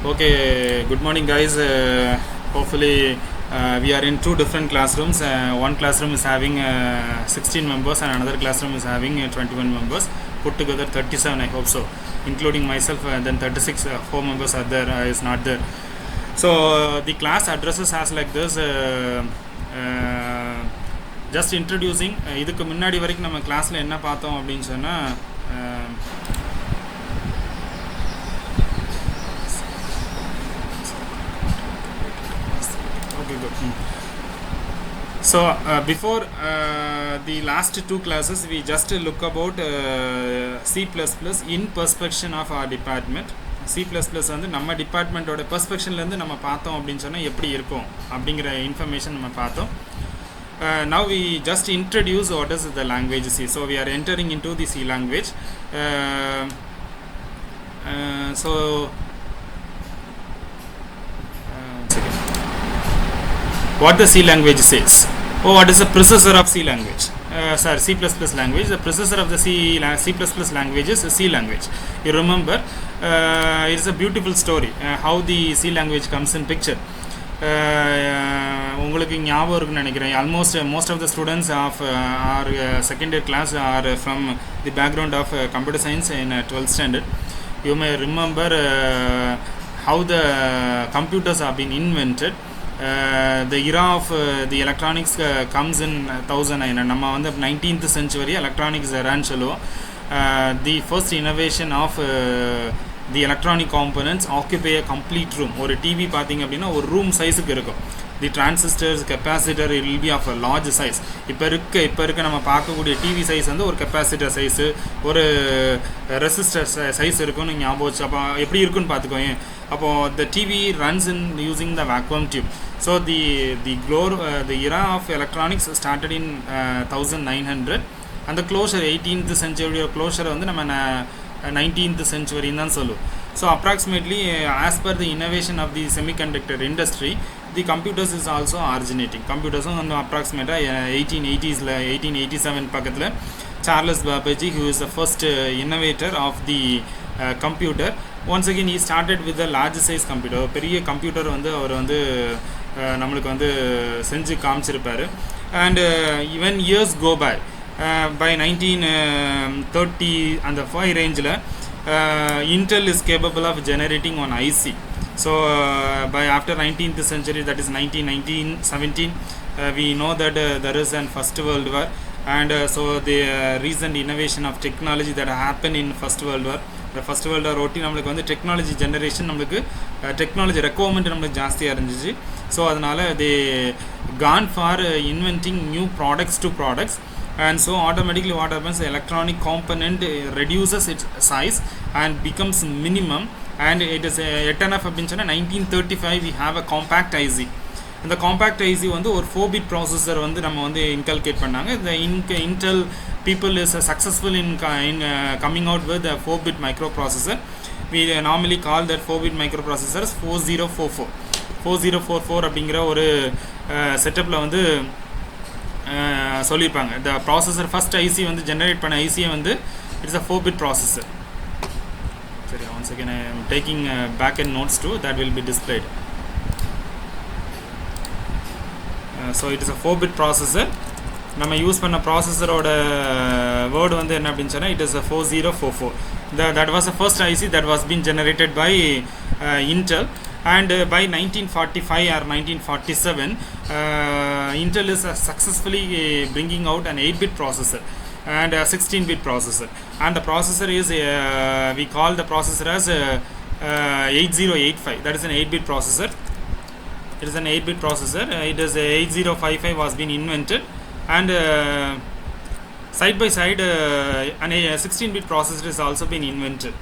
Okay, good morning, guys. Hopefully, we are in two different classrooms. One classroom is having 16 members, and another classroom is having 21 members. Put together 37, I hope so, including myself. Then 36, 4 members are there. Is not there. So the class addresses as like this. Just introducing. இதுக்கு முன்னாடி வரைக்கும் நம்ம கிளாஸ்ல என்ன பார்த்தோம் அப்படினு சொன்னா So before the last two classes, we just look about C++ in perspective of our department. C++ வந்து நம்ம டிபார்ட்மெண்ட்டோட பெர்ஸ்பெக்ஷன்லேருந்து நம்ம பார்த்தோம் அப்படின்னு சொன்னால் எப்படி இருக்கும் அப்படிங்கிற இன்ஃபர்மேஷன் நம்ம பார்த்தோம். Now we just introduce what is the language C. So we are entering into the C language. So what the C language says. What is the processor of C language? C++ language. The processor of the C++ language is C language. You remember, it's a beautiful story how the C language comes in picture. உங்களுக்கு ஞாபகம் இருக்குன்னு நினைக்கிறேன். Almost most of the students of our second year class are from the background of computer science in 12th standard. You may remember how the computers have been invented. The era of the electronics comes in 1900. நம்ம வந்து 19th century electronics eraன்னு சொல்லுவோம். The first innovation of the electronic components occupy a complete room. ஒரு TV பார்த்தீங்க அப்படின்னா ஒரு room சைஸுக்கு இருக்கும். The transistors capacitor it will be of a large size. இப்போ இருக்க நம்ம பார்க்கக்கூடிய டிவி சைஸ் வந்து ஒரு கெப்பாசிட்டர் சைஸு, ஒரு ரெசிஸ்டர் சைஸ் இருக்குன்னு ஞாபகம் வச்சு அப்போ எப்படி இருக்குன்னு பார்த்துக்கோங்க. அப்போது the TV runs in using the vacuum tube. So the era of electronics started in 1900, and the closure 18th century closure வந்து நம்ம 19th century தான் சொல்லுவோம். So approximately as per the innovation of the semiconductor industry, the computers is also originating. Computers வந்து approximately 1887 பக்கத்தில் Charles பாபேஜி, who is the first innovator of the computer. Once again he started with a large size computer. பெரிய computer வந்து அவர் வந்து நம்மளுக்கு வந்து செஞ்சு காமிச்சிருப்பார். And even years go by. By 1930 and the 5 range Intel is capable of generating one IC. So by after 19th century, that is 1917, we know that there is an first world war, and so the recent innovation of technology that happened in first world war. The first world war ஒட்டி நம்மளுக்கு வந்து technology generation, நம்மளுக்கு technology requirement நம்மளுக்கு ஜாஸ்தியாக இருந்துச்சு. So அதனால் they gone for inventing new products to products. And so automatically what happens, the electronic component reduces its size and becomes minimum, and it is enough அப்படின்னு சொன்னால் 1935 we have a compact IC. இந்த compact IC வந்து ஒரு 4-bit processor வந்து நம்ம வந்து inculcate பண்ணாங்க. இந்த Intel people is successful in coming out with a 4-bit microprocessor. We normally call that 4-bit microprocessors 4044 அப்படிங்கிற ஒரு செட்டப்பில் வந்து சொல்லியிருப்பாங்க. இந்த ப்ராசஸர் ஃபஸ்ட் ஐசி வந்து ஜென்ரேட் பண்ண ஐசியை வந்து இட்ஸ் அ 4-bit ப்ராசஸர். சரி, once again I am taking back and notes to that will be displayed. So it is a 4-bit processor. நம்ம யூஸ் பண்ண ப்ராசஸரோட வேர்டு வந்து என்ன அப்படின்னு சொன்னால் it is a 4044. That was a first IC that was been generated by Intel. And by 1945 or 1947, Intel is successfully bringing out an 8-bit processor and a 16-bit processor. And the processor is we call the processor as 8085. That is an 8-bit processor. It is an 8-bit processor. It is 8055 was been invented, and side by side an 16-bit processor is also been invented.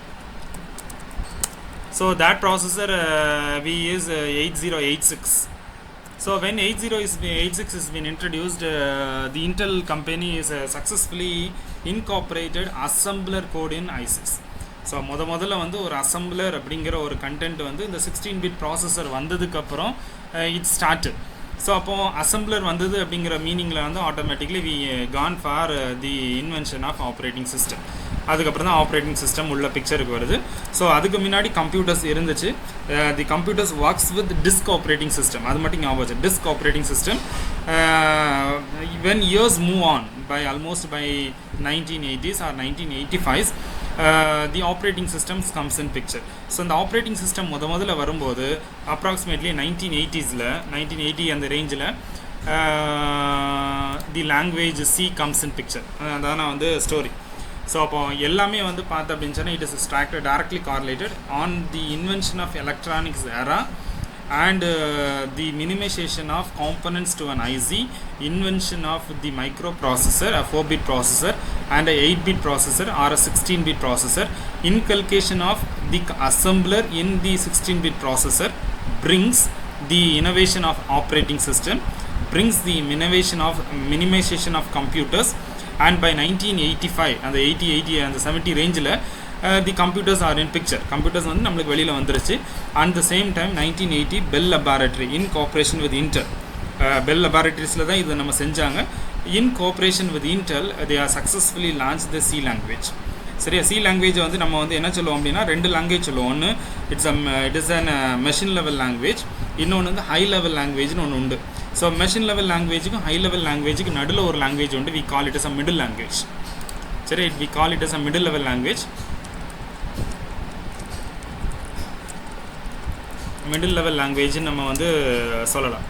So that processor we use 8086. So when 8086 has been introduced, the Intel company is successfully incorporated assembler code in ICs. So முதல்ல வந்து ஒரு assembler அப்படிங்கிற ஒரு content வந்து இந்த 16-bit processor வந்ததுக்கப்புறம் it started. So அப்போது assembler வந்தது அப்படிங்கிற மீனிங்கில் வந்து automatically we can for the invention of operating system. அதுக்கப்புறம் தான் ஆப்ரேட்டிங் சிஸ்டம் உள்ள பிக்சருக்கு வருது. ஸோ அதுக்கு முன்னாடி கம்ப்யூட்டர்ஸ் இருந்துச்சு. The computers works with disk operating system, அது மட்டும் ஞாபகம் வச்சு, disk operating system. when years move on by almost by 1980s or 1985s, the operating systems comes in picture. So the operating system முதல்ல வரும்போது approximately 1980s-ல 1980 அந்த ரேஞ்சில் the language C comes in picture. அதான் வந்து ஸ்டோரி. ஸோ அப்போ எல்லாமே வந்து பார்த்தோம் அப்படின்னு சொன்னால் it is directly correlated on the invention of electronics era and the minimization of components to an IC, invention of the microprocessor, a 4-bit processor and a 8-bit processor or a 16-bit processor, inculcation of the assembler in the 16-bit processor brings the innovation of operating system, brings the minimization of computers, and by 1985 and the 80 and the 70 range la the computers are in picture. Computers வந்து நம்மளுக்கு வெளியில் வந்துருச்சு. And the same time 1980 Bell Laboratory in cooperation with Intel, Bell Laboratories-ல தான் இது நம்ம செஞ்சாங்க. In cooperation with Intel they are successfully launched the C language. சரியா, C language வந்து நம்ம வந்து என்ன சொல்லுவோம் அப்படின்னா ரெண்டு லாங்குவேஜ் சொல்லுவோம். ஒன்று it is an machine level language, இன்னொன்று வந்து high level languageனு ஒன்று உண்டு. ஸோ மெஷின் லெவல் லாங்குவேஜுக்கும் ஹை லெவல் லாங்குவேஜுக்கு நடுவில் ஒரு லாங்குவேஜ் உண்டு. we call it as a middle language. சரி, we call it as a middle level language. Middle level language நம்ம வந்து சொல்லலாம்.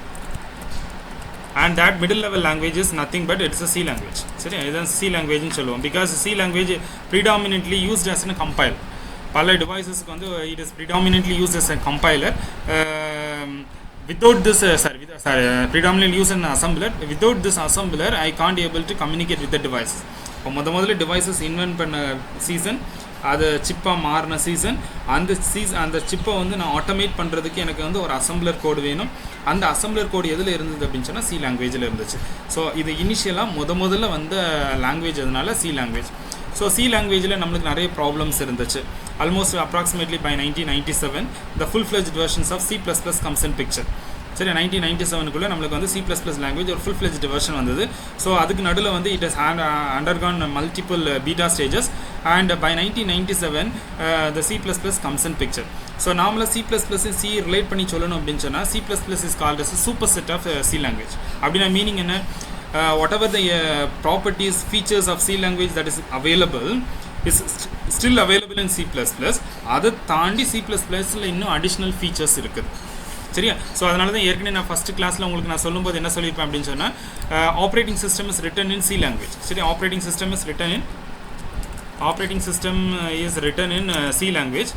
and that middle level language is nothing but it's a C language. சரி, இதுதான் C languageனு சொல்லுவோம். because C language predominantly used as a compiler. பல டிவைசஸ்க்கு வந்து it is predominantly used as a compiler. Without this predominantly used an assembler. Without this assembler I can't able to communicate with the devices. இப்போ முதல்ல devices invent பண்ண season, அது சிப்பாக மாறின season, அந்த சிப்பை வந்து நான் ஆட்டோமேட் பண்ணுறதுக்கு எனக்கு வந்து ஒரு அசம்பிளர் கோடு வேணும். அந்த அசம்பிளர் கோடு எதில் இருந்தது அப்படின்னு சொன்னால் C லாங்குவேஜில் இருந்துச்சு. ஸோ இது இனிஷியலாக முதல்ல வந்த லாங்குவேஜ், அதனால C லாங்குவேஜ். ஸோ C லாங்குவேஜில் நம்மளுக்கு நிறைய ப்ராப்ளம்ஸ் இருந்துச்சு. Almost approximately by 1997 the full-fledged versions of C++ comes in picture. சரி, 1997க்குள்ளே நம்மளுக்கு வந்து C++ லாங்குவேஜ் ஒரு full-fledged version வந்தது. ஸோ அதுக்கு நடுவில் வந்து it has undergone multiple beta stages and by 1997 the C++ comes in picture. So நாமளாக C++ C ரிலேட் பண்ணி சொல்லணும் அப்படின்னு சொன்னால் C++ is called as a superset of C language. அப்படின்னா மீனிங் என்ன? Whatever the properties, features of C language that is available is still available in C++. அதை தாண்டி C++ல இன்னும் அடிஷ்னல் ஃபீச்சர்ஸ் இருக்குது. சரியா? ஸோ அதனால தான் ஏற்கனவே நான் ஃபஸ்ட்டு கிளாஸில் உங்களுக்கு நான் சொல்லும்போது என்ன சொல்லியிருப்பேன் அப்படின்னு சொன்னால் operating system is written in C language. சரி, operating system is written in C language.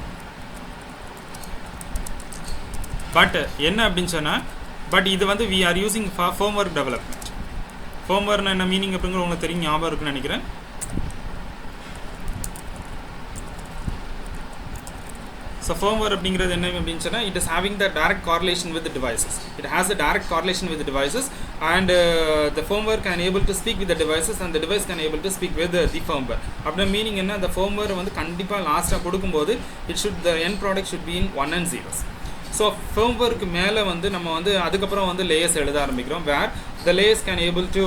But என்ன அப்படின்னு சொன்னால், பட் இது வந்து we are using for firmware development. ஃபர்ம்வேர்னா என்ன மீனிங் அப்படிங்கிற உங்களுக்கு தெரியும், ஞாபகம் இருக்குன்னு நினைக்கிறேன். ஸோ ஃபர்ம்வேர் அப்படிங்கிறது என்ன அப்படின்னு சொன்னால் it is having the direct correlation with the devices. It has a direct correlation with the devices and the firmware can able to speak with the devices and the device can able to speak with the firmware. அப்படின்னா meaning என்ன, the firmware வந்து கண்டிப்பாக லாஸ்ட்டாக கொடுக்கும்போது the end product should be in 1 and 0s. So ஃபர்ம்வேருக்கு மேலே வந்து நம்ம வந்து அதுக்கப்புறம் வந்து லேயர்ஸ் எழுத ஆரம்பிக்கிறோம். வேர் the layers can able to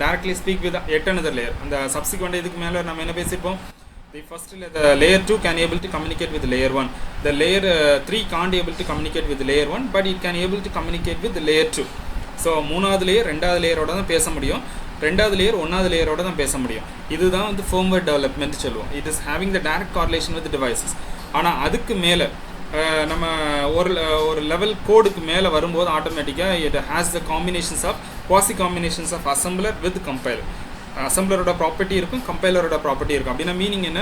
directly speak with yet another layer. அந்த subsequent இதுக்கு மேலே நம்ம என்ன பேசியிருப்போம், the layer 2 can able to communicate with layer 1. The layer 3 can't able to communicate with layer 1 but it can able to communicate with layer 2. So மூணாவது layer ரெண்டாவது லேயரோட தான் பேச முடியும், ரெண்டாவது லேயர் ஒன்றாவது லேயரோட தான் பேச முடியும். இதுதான் வந்து firmware development சொல்லுவோம். it is having the direct correlation with the devices. ஆனால் அதுக்கு மேலே நம்ம ஒரு லெவல் கோடுக்கு மேலே வரும்போது ஆட்டோமேட்டிக்காக it has the combinations of quasi combinations of assembler with compiler. அசம்பிளரோட ப்ராப்பர்ட்டி இருக்கும், கம்பைலரோட ப்ராப்பர்ட்டி இருக்கும். அப்படின்னா மீனிங் என்ன,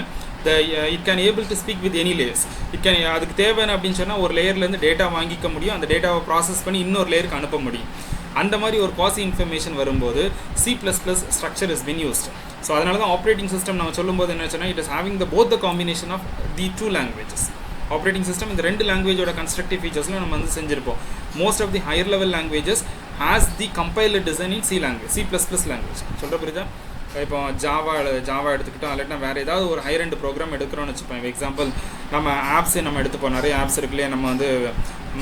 it can able to speak with any layers. அதுக்கு தேவையான அப்படின்னு சொன்னால் ஒரு லேயர்லேருந்து டேட்டா வாங்கிக்க முடியும், அந்த டேட்டாவை ப்ராசஸ் பண்ணி இன்னொரு லேயருக்கு அனுப்ப முடியும். அந்த மாதிரி ஒரு quasi இன்ஃபர்மேஷன் வரும்போது C++ structure is been used. So அதனால தான் ஆப்ரேட்டிங் சிஸ்டம் நம்ம சொல்லும்போது என்ன சொன்னால் it is having both the combination of the two languages. Operating system இந்த ரெண்டு லாங்குவேஜோட கன்ஸ்ட்ரக்டிவ் ஃபீச்சர்ஸ்லாம் நம்ம வந்து செஞ்சுருப்போம். Most of the higher level languages has the compiler design in C language. சொல்கிற புரியுதா? இப்போ ஜாவா எடுத்துக்கிட்டோம், இல்லாட்டினா வேறு ஏதாவது ஒரு ஹையர் எண்ட் ப்ரோக்ராம் எடுக்கிறோன்னு வச்சுப்போம். எக்ஸாம்பிள் நம்ம ஆப்ஸே நம்ம எடுத்துப்போம், நிறைய ஆப்ஸ் இருக்குல்லையே, நம்ம வந்து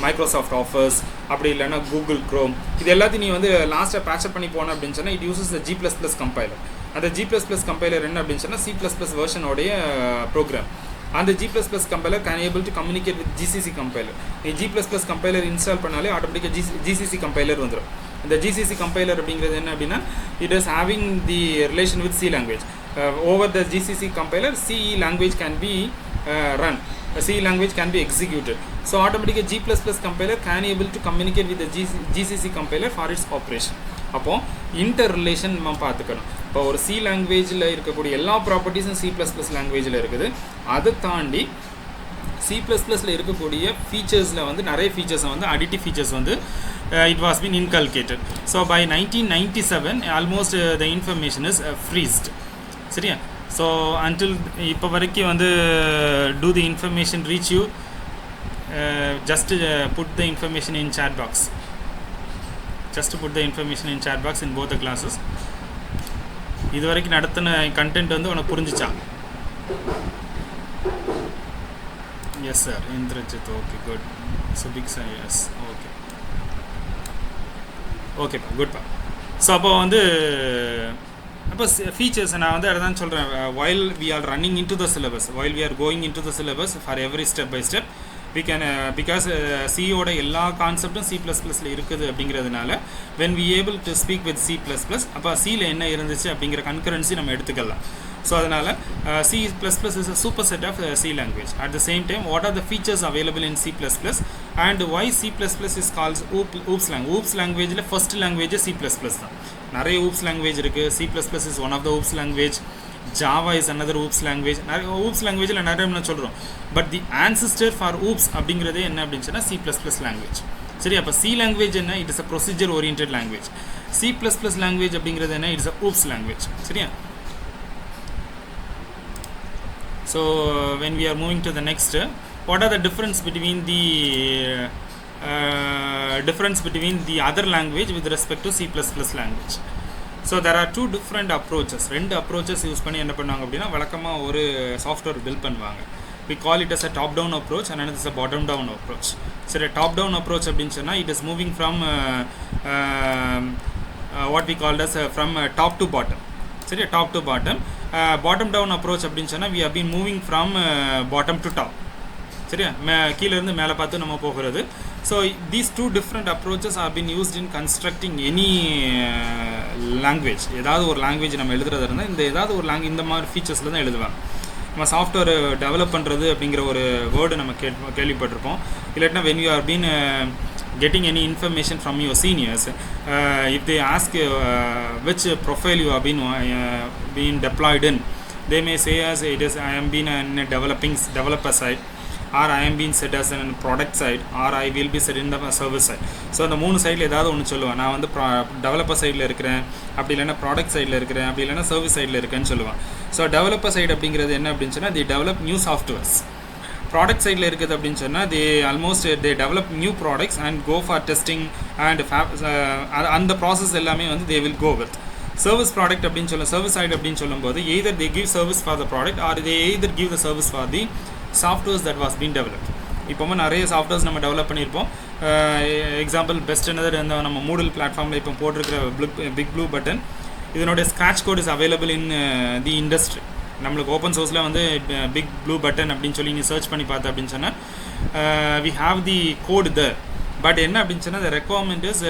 மைக்ரோசாஃப்ட் ஆஃபர்ஸ், அப்படி இல்லைன்னா கூகுள் க்ரோம், இது எல்லாத்தையும் நீ வந்து லாஸ்ட்டாக பேச்சப் பண்ணி போனோம் அப்படின்னு சொன்னால் it uses the G++ compiler. அந்த G++ கம்பைலர் என்ன அப்படின்னு சொன்னால் C++ வெர்ஷனோடைய ப்ரோக்ராம். அந்த G++ compiler can able to communicate with GCC compiler. G++ compiler install பண்ணாலே ஆட்டோமேட்டிக்காக GCC கம்பைலர் வந்துடும். இந்த GCC கம்பைலர் அப்படிங்கிறது என்ன அப்படின்னா it is having the relation with C language. Over the GCC compiler C language can be run. C language can be executed. So automatically G++ compiler can able to communicate with the GCC compiler for its operation. அப்போ inter relation நம்ம பார்த்துக்கணும். இப்போ ஒரு C லாங்குவேஜில் இருக்கக்கூடிய எல்லா ப்ராப்பர்ட்டிஸும் C++ லாங்குவேஜில் இருக்குது. அதை தாண்டி C++ல இருக்கக்கூடிய ஃபீச்சர்ஸில் வந்து நிறைய ஃபீச்சர்ஸை வந்து அடிட்டிவ் ஃபீச்சர்ஸ் வந்து it was been inculcated. So by 1997 almost the information is freezed. சரியா? So until இப்போ வரைக்கும் வந்து do the information reach you, just put the information in chat box. Just put the information in chat box in both the classes. இது வரைக்கும் நடத்தின content வந்து உனக்கு புரிஞ்சிச்சா? Yes sir, Indrajit, okay, good. So big sir, yes, okay. Okay pa, good pa. So அப்போ வந்து அப்போ features நான் வந்து அதான் சொல்கிறேன். while we are running into the syllabus, while we are going into the syllabus for every step by step we can because C ஓட எல்லா கான்செப்டும் C++ல இருக்குது அப்படிங்கிறதுனால when we able to speak with C++, அப்போ Cல என்ன இருந்துச்சு அப்படிங்கிற கன்கரன்சி நம்ம எடுத்துக்கலாம். ஸோ அதனால் C++ is a superset of C language. At the same time, what are the features available in C++ and why C++ is called OOPS language. OOPS languageல first language C++ தான். நிறைய OOPS language இருக்குது. C++ is one of the OOPS language. Java is another OOPS language. நிறைய OOPS languageல நிறைய என்ன சொல்கிறோம். But the ancestor for OOPS அப்படிங்கிறதே என்ன அப்படின்னு சொன்னால் C++ language. சரி, அப்போ C language என்ன? It is a procedure oriented language. C++ language அப்படிங்கிறது என்ன? It's a OOPS language. சரியா? So when we are moving to the next, what are the difference between the other language with respect to C++ language? So there are two different approaches. ரெண்டு approaches use பண்ணி என்ன பண்ணுவாங்க அப்படின்னா வழக்கமாக ஒரு software build பண்ணுவாங்க. We call it as a top down approach and another is a bottom down approach. சரி, top down approach அப்படின்னு சொன்னால் it is moving from what we call as from top to bottom. சரி, top to bottom. Bottom down approach அப்படின்னு சொன்னால் we have been moving from bottom to top. சரியா, கீழேருந்து மேலே பார்த்து நம்ம போகிறது. So these two different approaches have been used in constructing any language. ஏதாவது ஒரு லாங்குவேஜ் நம்ம எழுதுறதா இருந்தால் இந்த ஏதாவது ஒரு இந்த மாதிரி ஃபீச்சர்ஸில் தான் எழுதுவாங்க. நம்ம சாஃப்ட்வேர் டெவலப் பண்ணுறது அப்படிங்கிற ஒரு வேர்டு நம்ம கேள்விப்பட்டிருப்போம். இல்லாட்டினா when you are been getting any information from your seniors, if they ask which profile you have been deployed in, they may say as it is I am been in a developer side, or I am being set as a product side, or I will be set in the service side. So அந்த மூணு சைடில் ஏதாவது ஒன்று சொல்லுவேன். நான் வந்து developer சைடில் இருக்கிறேன், அப்படி இல்லைன்னா ப்ராடக்ட் சைடில் இருக்கிறேன், அப்படி இல்லைன்னா சர்வீஸ் சைடில் இருக்கேன்னு சொல்லுவேன். ஸோ டெவலப்பர் சைடு அப்படிங்கிறது என்ன அப்படின்னு சொன்னால் they develop new softwares. Product சைடில் இருக்குது அப்படின்னு சொன்னால் they develop new products and go for testing and அந்த ப்ராசஸ் எல்லாமே வந்து they will go with. Service product அப்படின்னு சர்வீஸ் சைடு அப்படின்னு சொல்லும்போது either they give service for the product or they either give the service for the softwares that was being developed. இப்போவும் நிறைய softwares நம்ம develop பண்ணியிருப்போம். Example best என்னது இந்த நம்ம மூடல் பிளாட்ஃபார்மில் இப்போ போட்டிருக்கிற பிக் ப்ளூ பட்டன், இதனுடைய scratch code is available in the industry. நம்மளுக்கு ஓப்பன் சோர்ஸில் வந்து பிக் ப்ளூ பட்டன் அப்படின்னு சொல்லி நீங்கள் சர்ச் பண்ணி பார்த்தா அப்படின்னு சொன்னால் we have the code the. But என்ன அப்படின்னு சொன்னால் த ரெக்குவயர்மெண்ட் இஸ்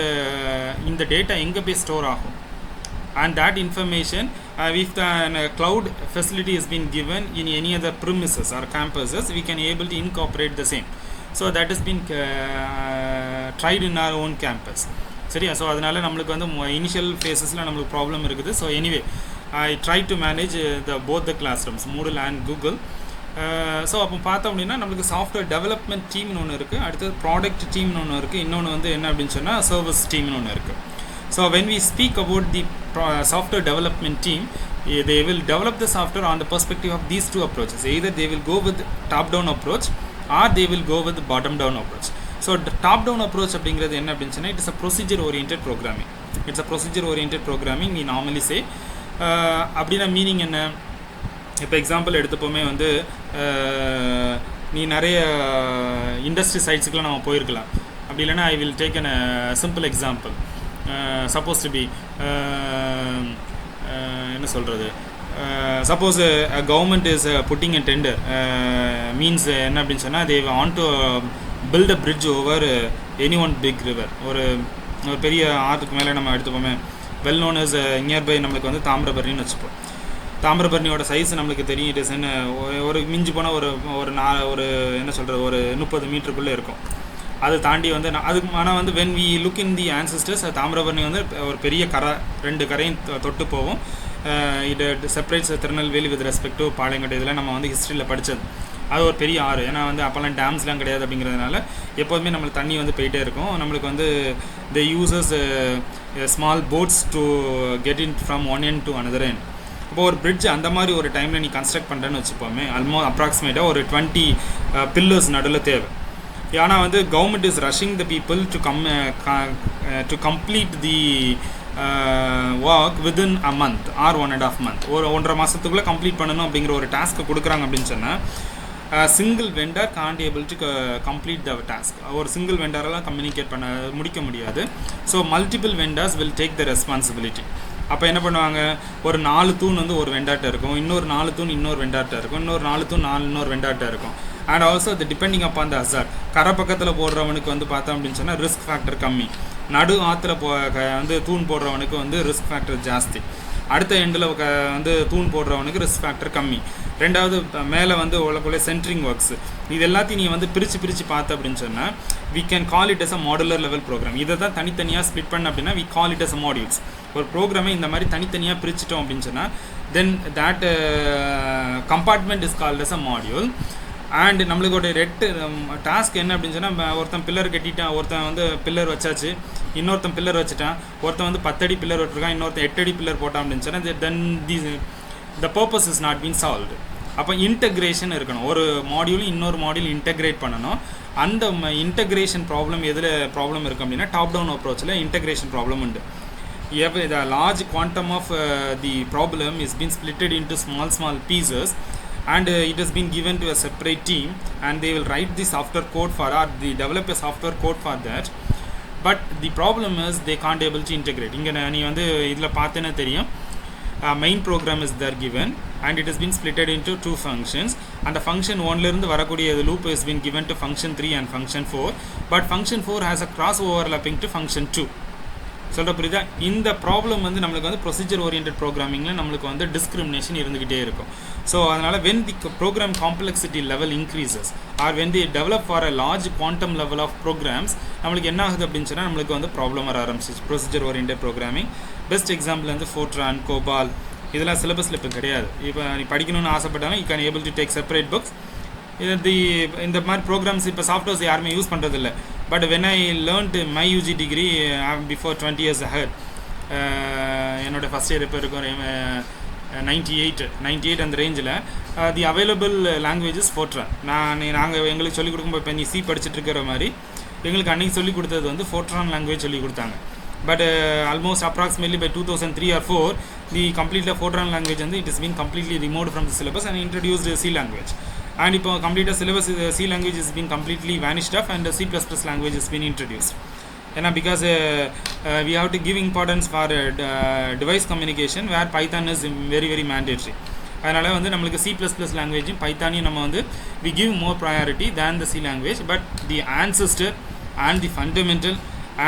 இந்த டேட்டா எங்கே போய் ஸ்டோர் ஆகும், and that information if the cloud facility has been given in any other premises or campuses, we can able to incorporate the same. So that has been tried in our own campus. சரியா? So அதனால் நம்மளுக்கு வந்து initial ஃபேஸஸில் நம்மளுக்கு problem இருக்குது. So anyway I try to manage both the classrooms, Moodle and Google. So அப்போ பார்த்தோம் அப்படின்னா நம்மளுக்கு சாஃப்ட்வேர் டெவலப்மெண்ட் டீம்னு ஒன்று இருக்குது, அடுத்தது ப்ராடக்ட் டீம்னு ஒன்று இருக்குது, இன்னொன்று வந்து என்ன அப்படின்னு சொன்னால் சர்வீஸ் டீம்னு ஒன்று இருக்குது. So when we speak about the software development team, they will develop the software on the perspective of these two approaches. Either they will go with top down approach or they will go with the bottom down approach. So the top down approach அப்படிங்கிறது என்ன அப்படின்னு சொன்னால் it is a procedure oriented programming. It's a procedure oriented programming we normally say. அப்படின்னா meaning என்ன? இப்போ example எடுத்துப்போமே வந்து நீ நிறைய இண்டஸ்ட்ரி சைட்ஸுக்கெலாம் நம்ம போயிருக்கலாம். அப்படி இல்லைன்னா I will take a simple example. Supposed to be என்ன சொல்கிறது, suppose government is putting a tender means என்ன அப்படின்னு சொன்னால் they want to build a bridge over any one big river. ஒரு பெரிய ஆற்றுக்கு மேலே நம்ம எடுத்துப்போமே, வெல் நோன் இஸ் நியர்பை நம்மளுக்கு வந்து தாமிரபரணின்னு வச்சுப்போம். தாமிரபரணியோட சைஸ் நம்மளுக்கு தெரியும். இட் இஸ் என்ன ஒரு மிஞ்சி போனால் ஒரு என்ன சொல்கிறது, ஒரு 30 மீட்டருக்குள்ளே இருக்கும். அது தாண்டி வந்து அதுக்கு ஆனால் வந்து when we look in the ancestors, Thamirabarani வந்து ஒரு பெரிய கரை, 2 கரையும் தொட்டு போகும். இது separates Tirunelveli with respect to Palayamkottai. இதெல்லாம் நம்ம வந்து ஹிஸ்ட்ரியில் படித்தது. அது ஒரு பெரிய ஆறு. ஏன்னா வந்து அப்போல்லாம் டேம்ஸ்லாம் கிடையாது. அப்படிங்கிறதுனால எப்போதுமே நம்மளுக்கு தண்ணி வந்து போயிட்டே இருக்கும். நம்மளுக்கு வந்து the uses small boats to get in from one end to another end. இப்போ ஒரு பிரிட்ஜ் அந்த மாதிரி ஒரு டைமில் நீ கன்ஸ்ட்ரக்ட் பண்ணுறேன்னு வச்சுப்போமே, அப்ராக்சிமேட்டாக ஒரு 20 பில்லர்ஸ் நடுவில் தேவை. ஏன்னா வந்து government is rushing the people to complete the work within a month or 1.5 month. ஒரு 1.5 மாதத்துக்குள்ளே கம்ப்ளீட் பண்ணணும் அப்படிங்கிற ஒரு டாஸ்க்கை கொடுக்குறாங்க. அப்படின்னு சொன்னால் single vendor Gantt able to complete the task. ஒரு சிங்கிள் வெண்டரெல்லாம் கம்யூனிகேட் முடிக்க முடியாது. So multiple vendors will take the responsibility. அப்போ என்ன பண்ணுவாங்க, ஒரு 4 தூண் வந்து ஒரு வெண்டாட்ட இருக்கும், இன்னொரு 4 தூண் இன்னொரு வெண்டாட்ட இருக்கும், இன்னொரு 4 தூண் இன்னொரு வெண்டாட்ட இருக்கும். அண்ட் ஆல்சோ அது டிபெண்டிங் அப்பான் த ஹசார்ட். கரை பக்கத்தில் போடுறவனுக்கு வந்து பார்த்தோம் அப்படின்னு சொன்னால் ரிஸ்க் ஃபேக்டர் கம்மி. நடு ஆற்றுல வந்து தூண் போடுறவனுக்கு வந்து ரிஸ்க் ஃபேக்டர் ஜாஸ்தி. அடுத்த எண்டில் வந்து தூண் போடுறவனுக்கு ரிஸ்க் ஃபேக்டர் கம்மி. ரெண்டாவது மேலே வந்து உள்ளக்குள்ளே சென்ட்ரிங் ஒர்க்ஸ். இது எல்லாத்தையும் நீ வந்து பிரித்து பார்த்த அப்படின்னு சொன்னால் we can call it as a modular level program. இதை தான் தனித்தனியாக ஸ்பிளிட் பண்ண அப்படின்னா we call it as a modules. ஒரு ப்ரோக்ராமை இந்த மாதிரி தனித்தனியாக பிரிச்சிட்டோம் அப்படின்னு சொன்னால் then that compartment is called as a module. And நம்மளுக்கு ரெட்டு டாஸ்க் என்ன அப்படின்னு சொன்னால், ஒருத்தன் பில்லர் கட்டிட்டான், ஒருத்தன் வந்து பில்லர் வச்சாச்சு, இன்னொருத்தன் பில்லர் வச்சுட்டான், ஒருத்தன் வந்து 10 அடி பில்லர் விட்டுருக்கான், இன்னொருத்தன் 8 அடி பில்லர் போட்டான் அப்படின்னு சொன்னால் then the purpose is not been solved. அப்போ இன்டெக்ரேஷன் இருக்கணும். ஒரு மாடியூல் இன்னொரு மாடியூல் இன்டெக்ரேட் பண்ணணும். அந்த இன்டெக்ரேஷன் ப்ராப்ளம் எதில் ப்ராப்ளம் இருக்குது அப்படின்னா டாப் டவுன் அப்ரோச்சில் இன்டெக்ரேஷன் ப்ராப்ளம் உண்டு. The large quantum of the problem is being splitted into small pieces, and it has been given to a separate team, and they will write the software code for, or they develop a software code for that. But the problem is they can't able to integrate. இங்கே நீ வந்து இதில் பார்த்தேன்னா தெரியும், main program is there given, and it has been splitted into 2 functions, and the function 1 இருந்து வரக்கூடிய loop has been given to function 3 and function 4, but function 4 has a cross overlapping to function 2. சொல்கிற புரியுதா? இந்த problem வந்து நம்மளுக்கு வந்து procedure oriented ப்ரோக்ராமிங்கில் நம்மளுக்கு வந்து டிஸ்கிரிமினேஷன் இருந்துக்கிட்டே இருக்கும். ஸோ அதனால் when the program complexity level increases or when the develop for a large quantum level of programs நம்மளுக்கு என்ன ஆகுது அப்படின்னு சொன்னால் நம்மளுக்கு வந்து ப்ராப்ளம் வர ஆரம்பிச்சிச்சு. Procedure oriented programming best example வந்து ஃபோர்ட்ரான், கோபால், இதெல்லாம் சிலபஸில் இப்போ கிடையாது. இப்போ நீ படிக்கணும்னு ஆசைப்பட்டாலும் you can able to take separate books. இந்த மாதிரி ப்ரோக்ராம்ஸ் இப்போ சாஃப்ட்வேர்ஸ் யாருமே யூஸ் பண்ணுறதில்ல. But when I learned my UG degree before 20 years ahead, என்னோடய ஃபஸ்ட் இயர் இப்போ இருக்கும் 98 அந்த ரேஞ்சில் தி அவைலபிள் லாங்குவேஜஸ் ஃபோர்ட்ரான். நாங்கள் எங்களுக்கு சொல்லிக் கொடுக்கும்போது இப்போ நீ சி படிச்சுட்டு இருக்கிற மாதிரி எங்களுக்கு அன்றைக்கி சொல்லிக் கொடுத்தது வந்து ஃபோர்ட்ரான் லாங்குவேஜ் சொல்லிக் கொடுத்தாங்க. But almost approximately by 2003 or 4 the கம்ப்ளீட்டாக ஃபோர்ட்ரான் லாங்குவேஜ் வந்து it is been completely removed from the syllabus and introduced C language. And இப்போ கம்ப்ளீட்டாக syllabus C language is been completely vanished off and C++ language is been introduced. ஏன்னா because we have to give importance for device communication where Python is very very mandatory. அதனால் வந்து நம்மளுக்கு C++ லாங்குவேஜும் பைத்தானையும் நம்ம வந்து we give more priority than the C language. But the ancestor and the fundamental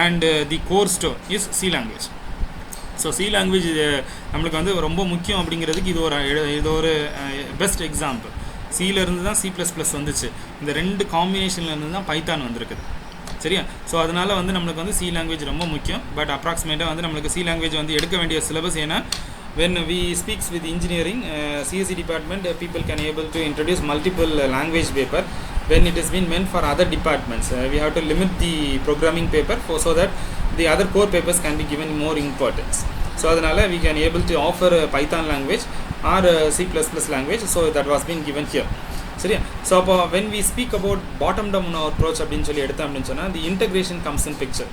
and the core store is C language. So C language நம்மளுக்கு வந்து ரொம்ப முக்கியம் அப்படிங்கிறதுக்கு இது ஒரு பெஸ்ட் எக்ஸாம்பிள். சியிலேருந்து தான் C++ வந்துச்சு. இந்த 2 காம்பினேஷன்லேருந்து தான் பைத்தான் வந்திருக்குது. சரியா? ஸோ அதனால் வந்து நம்மளுக்கு வந்து சி லாங்குவேஜ் ரொம்ப முக்கியம். பட் அப்ராக்சிமேட்டாக வந்து நம்மளுக்கு சி லாங்குவேஜ் வந்து எடுக்க வேண்டிய சிலபஸ். ஏன்னா when we speaks with engineering CSE department, people can able to introduce multiple language paper. When it has been meant for other departments, we have to limit the programming paper so that the other core papers can be given more importance. So அதனால் we can able to offer Python language or C++ language. So that was been given here. சரியா? So அப்போ when we speak about bottom down approach அப்படின்னு சொல்லி எடுத்தோம் அப்படின்னு சொன்னால் the integration comes in picture.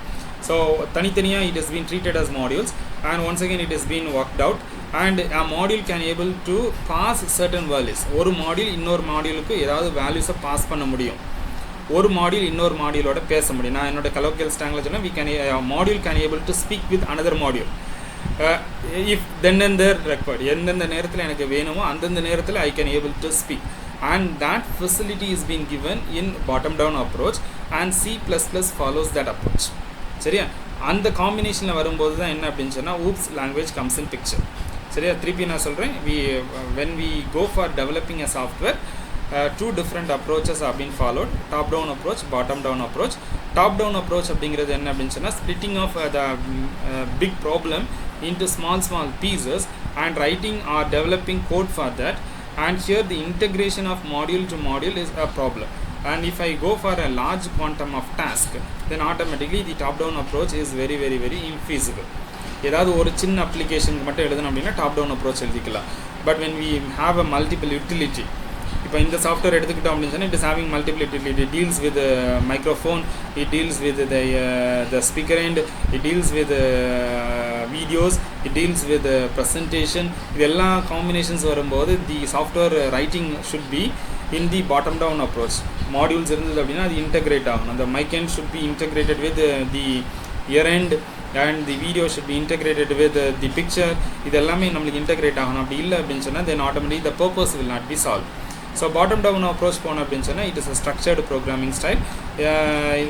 So தனித்தனியாக it is been treated as modules and once again it is been worked out and a module can able to pass certain values. ஒரு module இன்னொரு மாடியூலுக்கு ஏதாவது வேல்யூஸை பாஸ் பண்ண முடியும். ஒரு module இன்னொரு மாடியூலோட பேச முடியும். நான் என்னோட கலோக்கியல் ஸ்டாங்கில் சொன்னால் we can module can able to speak with another module. if then and there required, எந்தெந்த நேரத்தில் எனக்கு வேணுமோ அந்தந்த நேரத்தில் I can able to speak, and that facility is being given in bottom down approach and C++ follows that approach. சரியா, அந்த காம்பினேஷனில் வரும்போது தான் என்ன அப்படின்னு சொன்னால் oops language comes in picture. சரியா, திருப்பி நான் சொல்கிறேன், when we go for developing a software, two different approaches have been followed, top down approach, bottom down approach. Top down approach அப்படிங்கிறது என்ன அப்படின்னு சொன்னால் splitting of the big problem into small pieces and writing or developing code for that, and here the integration of module to module is a problem. And if I go for a large quantum of task, then automatically the top down approach is very infeasible. ஏதாவது ஒரு சின்ன அப்ளிகேஷனுக்கு மட்டும் எழுதணும் அப்படின்னா top down approach எழுதிக்கலாம். But when we have a multiple utility, இப்போ இந்த software எடுத்துக்கிட்டோம் அப்படின்னு சொன்னால் it is having multiple utility. It deals with microphone, it deals with the speaker and it deals with videos, it deals with presentation. இது எல்லா combinations வரும்போது the software writing should be in the bottom down approach. Modules இருந்தது அப்படின்னா அது integrate ஆகணும். அந்த mic end should be integrated with the ear end and the video should be integrated with the picture. இது எல்லாமே நம்மளுக்கு integrate ஆகணும். அப்படி இல்லை அப்படின்னு சொன்னால் then automatically the purpose will not be solved. So bottom down approach போன அப்படின்னு சொன்னால் it is a structured programming style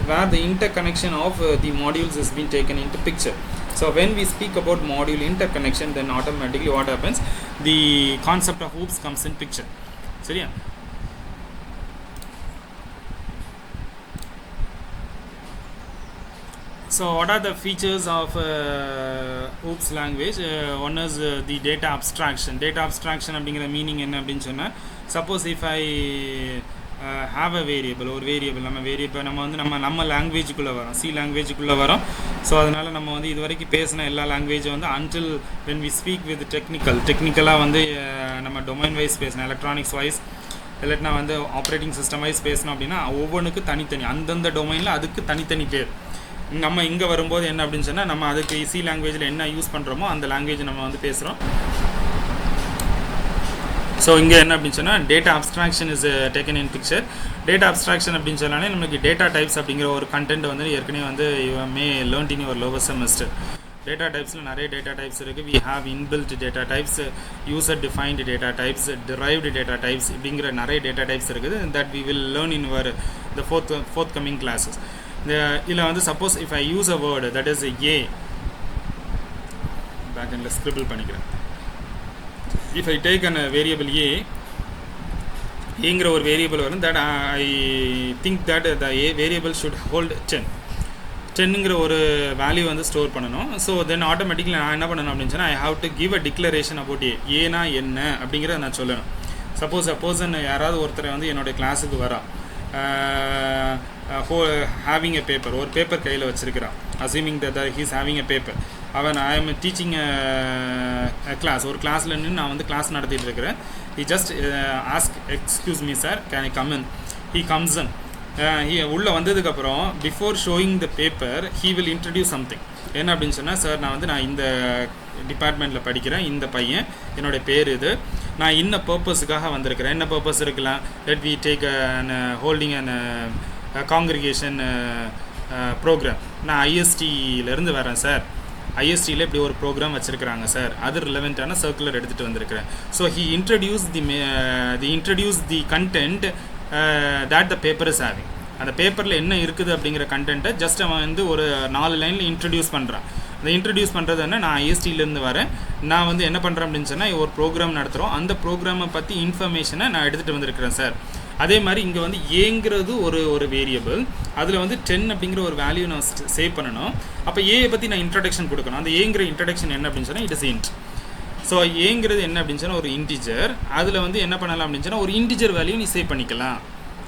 where the interconnection of the modules is being taken into picture. So when we speak about module interconnection, then automatically what happens, the concept of oops comes in picture. சரியா, so what are the features of oops language? One is the data abstraction. Data abstraction அப்படிங்கிற meaning என்ன அப்படின்னு சொன்னால், suppose if I have a variable, ஒரு variable நம்ம வந்து நம்ம லாங்குவேஜுக்குள்ளே வரோம், சி லாங்குவேஜுக்குள்ளே வரோம். ஸோ அதனால் நம்ம வந்து இது வரைக்கும் பேசின எல்லா லாங்குவேஜும் வந்து until when we speak with டெக்னிக்கலாக வந்து நம்ம டொமைன் வைஸ் பேசணும், எலக்ட்ரானிக்ஸ் வைஸ் இல்லாட்டினா வந்து ஆப்ரேட்டிங் சிஸ்டம் வைஸ் பேசணும் அப்படின்னா ஒவ்வொன்றுக்கு தனித்தனி அந்தந்த டொமைனில் அதுக்கு தனித்தனி பேர். நம்ம இங்கே வரும்போது என்ன அப்படின்னு சொன்னால் நம்ம அதுக்கு சி லாங்குவேஜில் என்ன யூஸ் பண்ணுறோமோ அந்த லாங்குவேஜ் நம்ம வந்து பேசுகிறோம். ஸோ இங்கே என்ன அப்படின்னு சொன்னால் data abstraction is taken in picture. Data abstraction அப்படின்னு சொன்னாலே நம்மளுக்கு டேட்டா டைப்ஸ் அப்படிங்கிற ஒரு கண்டென்ட் வந்து ஏற்கனவே வந்து may learned in your lower semester. Data டைப்ஸில் நிறைய டேட்டா டைப்ஸ் இருக்குது. We have inbuilt data types, user defined data types, derived data types இப்படிங்கிற நிறைய டேட்டா டைப்ஸ் இருக்குது. That we will learn in your the fourth coming classes. இதில் வந்து suppose if I use a word that is A, back எண்டில் scribble பண்ணிக்கிறேன். If I take an variable ஏங்கிற ஒரு variable வரும், that I think that the A variable should hold 10ங்கிற ஒரு value வந்து ஸ்டோர் பண்ணணும். ஸோ தென் ஆட்டோமேட்டிக்லி நான் என்ன பண்ணணும் அப்படின்னு சொன்னால் I have to give a declaration about ஏனா என்ன அப்படிங்கிறத நான் சொல்லணும். சப்போஸ் அ பர்சன் யாராவது ஒருத்தர் வந்து என்னுடைய கிளாஸுக்கு வரான், ஹேவிங் எ பேப்பர், ஒரு பேப்பர் கையில் வச்சுருக்கிறான், assuming that he's having a paper. அவன் ஐ எம் டீச்சிங் கிளாஸ், ஒரு கிளாஸில் நின்று நான் வந்து கிளாஸ் நடத்திட்டு இருக்கிறேன். He just ask excuse me sir can I come in. He comes in. உள்ளே வந்ததுக்கப்புறம் before showing the paper he will introduce something. என்ன அப்படின்னு சொன்னால், சார் நான் இந்த டிபார்ட்மெண்ட்டில் படிக்கிறேன், இந்த பையன், என்னோடய பேர் இது, நான் இன்ன பர்பஸுக்காக வந்திருக்கிறேன். என்ன பர்பஸ் இருக்கலாம், let we take holding an congregation program. நான் ஐஎஸ்டியிலேருந்து வரேன் சார், ஐஎஸ்டியில் இப்படி ஒரு ப்ரோக்ராம் வச்சுருக்கிறாங்க சார், அது ரிலவெண்ட்டான சர்க்குலர் எடுத்துகிட்டு வந்திருக்கிறேன். So he introduce the content that the paper is having. அந்த பேப்பரில் என்ன இருக்குது அப்படிங்கிற கண்டென்ட்டை ஜஸ்ட் அவன் வந்து ஒரு 4 லைனில் இன்ட்ரடியூஸ் பண்ணுறான். அந்த இன்ட்ரடியூஸ் பண்ணுறது என்ன, நான் ஐஎஸ்டியிலேருந்து வரேன், நான் வந்து என்ன பண்ணுறேன் அப்படின்னு சொன்னால் ஒரு ப்ரோக்ராம் நடத்துகிறோம், அந்த ப்ரோக்ராமை பற்றி இன்ஃபர்மேஷனை நான் எடுத்துகிட்டு வந்திருக்கிறேன் சார். அதே மாதிரி இங்கே வந்து ஏங்கிறது ஒரு வேரியபிள், அதில் வந்து 10 அப்படிங்கிற ஒரு வேல்யூ நான் சேவ் பண்ணணும். அப்போ ஏயை பற்றி நான் இன்ட்ரடக்ஷன் கொடுக்கணும். அந்த ஏங்கிற இன்ட்ரடக்ஷன் என்ன அப்படின்னு சொன்னால் இட் இஸ் இன்ட். ஸோ ஏங்கிறது என்ன அப்படின்னு சொன்னால் ஒரு இன்டிஜர், அதில் வந்து என்ன பண்ணலாம் அப்படின்னு சொன்னால் ஒரு இன்டிஜர் வேல்யூ நீ சேவ் பண்ணிக்கலாம்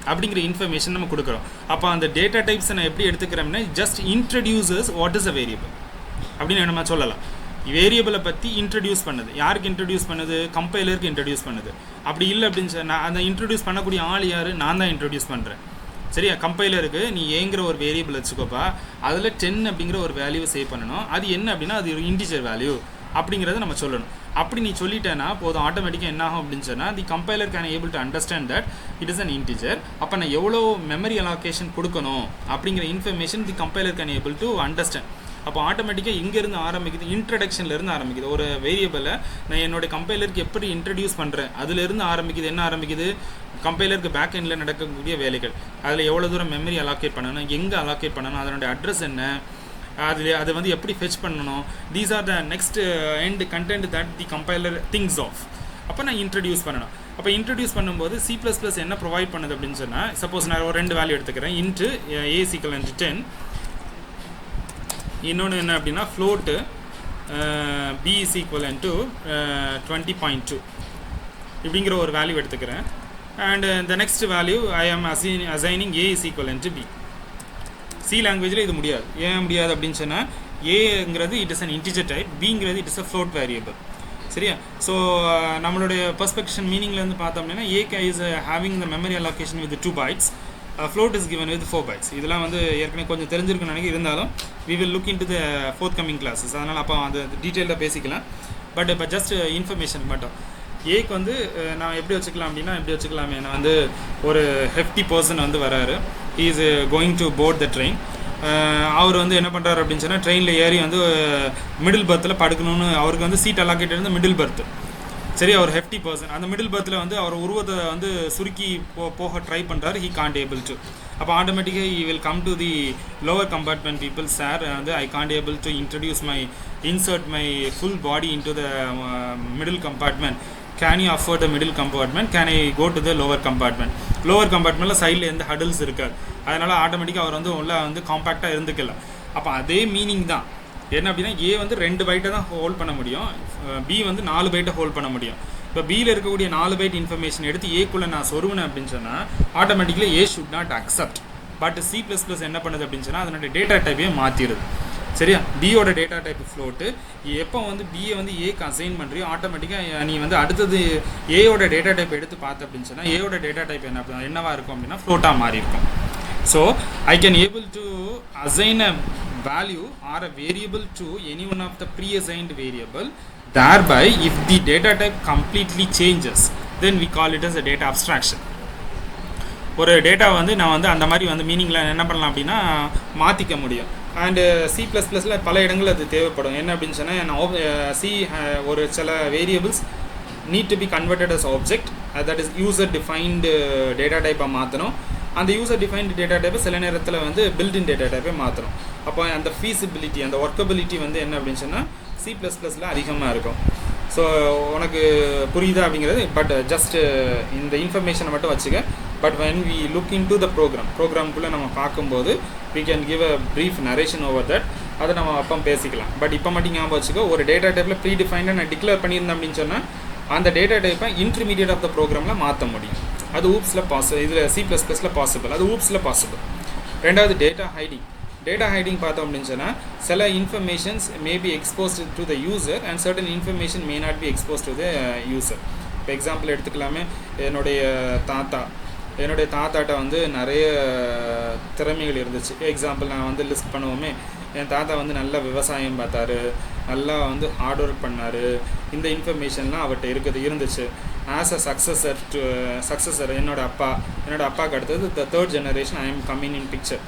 அப்படிங்கிற இன்ஃபர்மேஷன் நம்ம கொடுக்குறோம். அப்போ அந்த டேட்டா டைப்ஸை நான் எப்படி எடுத்துக்கிறேன்னா just introduces what is a variable அப்படின்னு நம்ம சொல்லலாம். வேரியபிளை பற்றி இன்ட்ரடியூஸ் பண்ணுது, யாருக்கு இன்ட்ரடியூஸ் பண்ணுது, கம்பைலருக்கு இன்ட்ரடியூஸ் பண்ணுது. அப்படி இல்லை அப்படின்னு சொன்னால் அந்த இன்ட்ரடியூஸ் பண்ணக்கூடிய ஆள் யார், நான் தான் இன்ட்ரடியூஸ் பண்ணுறேன். சரியா, கம்பைலருக்கு நீ ஏங்கிற ஒரு வேரியபிள் வச்சுக்கோப்பா, அதில் 10 அப்படிங்கிற ஒரு வேல்யூவை சேவ் பண்ணணும். அது என்ன அப்படின்னா அது ஒரு இன்டிஜர் வேல்யூ அப்படிங்கிறத நம்ம சொல்லணும். அப்படி நீ சொல்லிட்டேன்னா போதும், ஆட்டோமேட்டிக்காக என்ன ஆகும் அப்படின்னு சொன்னால் the compiler can able to understand that it is an integer. அப்போ நான் எவ்வளோ மெமரி அலோகேஷன் கொடுக்கணும் அப்படிங்கிற information the compiler can able to understand. அப்போ ஆட்டோமேட்டிக்காக இங்கேருந்து ஆரம்பிக்குது, இன்ட்ரடக்ஷன்லேருந்து ஆரம்பிக்குது. ஒரு வேரியபிளை நான் என்னோடய கம்பைலருக்கு எப்படி இன்ட்ரடியூஸ் பண்ணுறேன் அதுலேருந்து ஆரம்பிக்குது. என்ன ஆரம்பிக்குது? கம்பைலருக்கு பேக் எண்டில் நடக்கக்கூடிய வேலைகள், அதில் எவ்வளோ தூரம் மெமரி அலாக்கேட் பண்ணணும், எங்கே அலாக்கேட் பண்ணணும், அதனுடைய அட்ரஸ் என்ன, அதை வந்து எப்படி ஃபெச் பண்ணணும். These are the next end content that the compiler things of. அப்போ நான் இன்ட்ரடியூஸ் பண்ணணும். அப்போ இன்ட்ரடியூஸ் பண்ணும்போது C++ என்ன ப்ரொவைட் பண்ணுது அப்படின்னு சொன்னால், சப்போஸ் நான் ஒரு 2 வேல்யூ எடுத்துக்கிறேன். இன்ட்டு a = 10, இன்னொன்று என்ன அப்படின்னா ஃப்ளோட்டு b = 20.2 இப்படிங்கிற ஒரு வேல்யூ எடுத்துக்கிறேன். And the next value I ஆம் அசைனிங் a = b. சி லாங்குவேஜில் இது முடியாது. ஏன் முடியாது அப்படின்னு சொன்னால், ஏங்கிறது it is an integer type, பிங்கிறது it is a float variable. சரியா? ஸோ நம்மளுடைய பெர்ஸ்பெக்ஷன் மீனிங்லேருந்து பார்த்தோம் அப்படின்னா, A is having the memory allocation with 2 bytes, float is given with 4 bytes. இதெல்லாம் வந்து ஏற்கனவே கொஞ்சம் தெரிஞ்சிருக்குன்னு நினைக்க, இருந்தாலும் we will look into the forthcoming classes. அதனால் அப்போ அது டீட்டெயிலாக பேசிக்கலாம். பட் இப்போ ஜஸ்ட் இன்ஃபர்மேஷன் மட்டும். ஏக்கு வந்து நான் எப்படி வச்சுக்கலாம் அப்படின்னா, எப்படி வச்சுக்கலாமே, நான் வந்து ஒரு ஹெஃப்டி பர்சன் வந்து வராரு. he is going to board the train. அவர் வந்து என்ன பண்ணுறாரு அப்படின்னு சொன்னால், ட்ரெயினில் ஏறி வந்து மிடில் பர்த்தில் படுக்கணும்னு அவருக்கு வந்து சீட் அலாக்கேட் இருந்து மிடில் பர்த்து. சரி, அவர் ஹெஃப்டி பர்சன். அந்த மிடில் பர்த்தில் வந்து அவர் உருவத்தை வந்து சுருக்கி போக ட்ரை பண்ணுறாரு. he can't able to. அப்போ ஆட்டோமேட்டிக்காக he will come to the lower compartment people. Sir வந்து I can't able to insert my full body into the middle compartment. Can you afford the middle compartment? Can I go to the lower compartment? Lower கம்பார்ட்மெண்ட்டில் சைடில் எந்த hurdles இருக்காது. அதனால் ஆட்டோமேட்டிக்காக அவர் வந்து உள்ள வந்து காம்பேக்டாக இருந்துக்கல. அப்போ அதே மீனிங் தான். என்ன அப்படின்னா, ஏ வந்து 2 பைட்டை தான் ஹோல்ட் பண்ண முடியும், பி வந்து 4 பைட்டை ஹோல்ட் பண்ண முடியும். இப்போ பியில் இருக்கக்கூடிய 4 பைட் இன்ஃபர்மேஷன் எடுத்து ஏக்குள்ளே நான் சொருவினேன் அப்படின்னு சொன்னால், automatically A should not accept. But C++ என்ன பண்ணுது அப்படின்னு சொன்னால், அதனுடைய டேட்டா டைப்பையே மாற்றிடுது. சரியா? பியோட டேட்டா டைப் ஃப்ளோட்டு. எப்போ வந்து பியை வந்து ஏக்கு அசைன் பண்ணுறியோ, ஆட்டோமேட்டிக்காக நீ வந்து அடுத்தது ஏயோட டேட்டா டைப் எடுத்து பார்த்து அப்படின்னு சொன்னால், ஏயோட டேட்டா டைப் என்னவா இருக்கும் அப்படின்னா ஃப்ளோட்டாக மாறி இருக்கும். So I can able to assign a value or a variable to any one of the pre-assigned variable. Thereby, if the data type completely changes, then we call it as a data abstraction. ஒரு data வந்து நான் வந்து அந்த மாதிரி வந்து மீனிங்கில் என்ன பண்ணலாம் அப்படின்னா மாற்றிக்க முடியும். அண்டு C++ல பல இடங்கள் அது தேவைப்படும். என்ன அப்படின்னு சொன்னால், ஒரு சில variables need to be converted as object, that is user defined data டைப்பை மாற்றணும். அந்த யூசர் டிஃபைன்டு டேட்டா டைப்பை சில நேரத்தில் வந்து பில்டின் டேட்டா டைப்பை மாற்றணும். அப்போ அந்த ஃபீஸிபிலிட்டி, அந்த ஒர்க்கபிலிட்டி வந்து என்ன அப்படின்னு சொன்னால் C++ல அதிகமாக இருக்கும். ஸோ உனக்கு புரியுதா அப்படிங்கிறது. பட் ஜஸ்ட் இந்த இன்ஃபர்மேஷனை மட்டும் வச்சுக்க. But when we look into the ப்ரோக்ராம்குள்ளே நம்ம பார்க்கும்போது we can give a brief narration over that. அதை நம்ம அப்போ பேசிக்கலாம். பட் இப்போ மட்டும் ஞாபகம் வச்சுக்கோ, ஒரு டேட்டா டைப்பில் ப்ரீ டிஃபைண்டாக நான் டிக்ளேர் பண்ணியிருந்தேன் அப்படின்னு சொன்னால், அந்த டேட்டா டைப்பை இன்டர்மீடியட் ஆஃப் த ப்ரோக்ராமில் மாற்ற முடியும். அது ஊப்ஸில் இதில் C++ல பாசிபிள், அது ஊப்ஸில் பாசிபிள். ரெண்டாவது டேட்டா ஹைடிங். டேட்டா ஹைடிங் பார்த்தோம் அப்படின்னு சொன்னால், சில informations may be exposed to the user and certain information may not be exposed to the user. இப்போ எக்ஸாம்பிள் எடுத்துக்கலாமே, என்னுடைய தாத்தாட்ட வந்து நிறைய திறமைகள் இருந்துச்சு. எக்ஸாம்பிள் நான் வந்து லிஸ்ட் பண்ணுவோமே, என் தாத்தா வந்து நல்லா விவசாயம் பார்த்தாரு, நல்லா வந்து ஹார்ட் ஒர்க் பண்ணார். இந்த இன்ஃபர்மேஷன்லாம் அவர்கிட்ட இருந்துச்சு. ஆஸ் அ சக்ஸஸர் என்னோட அப்பாவுக்கு அடுத்தது the third generation I am coming in picture.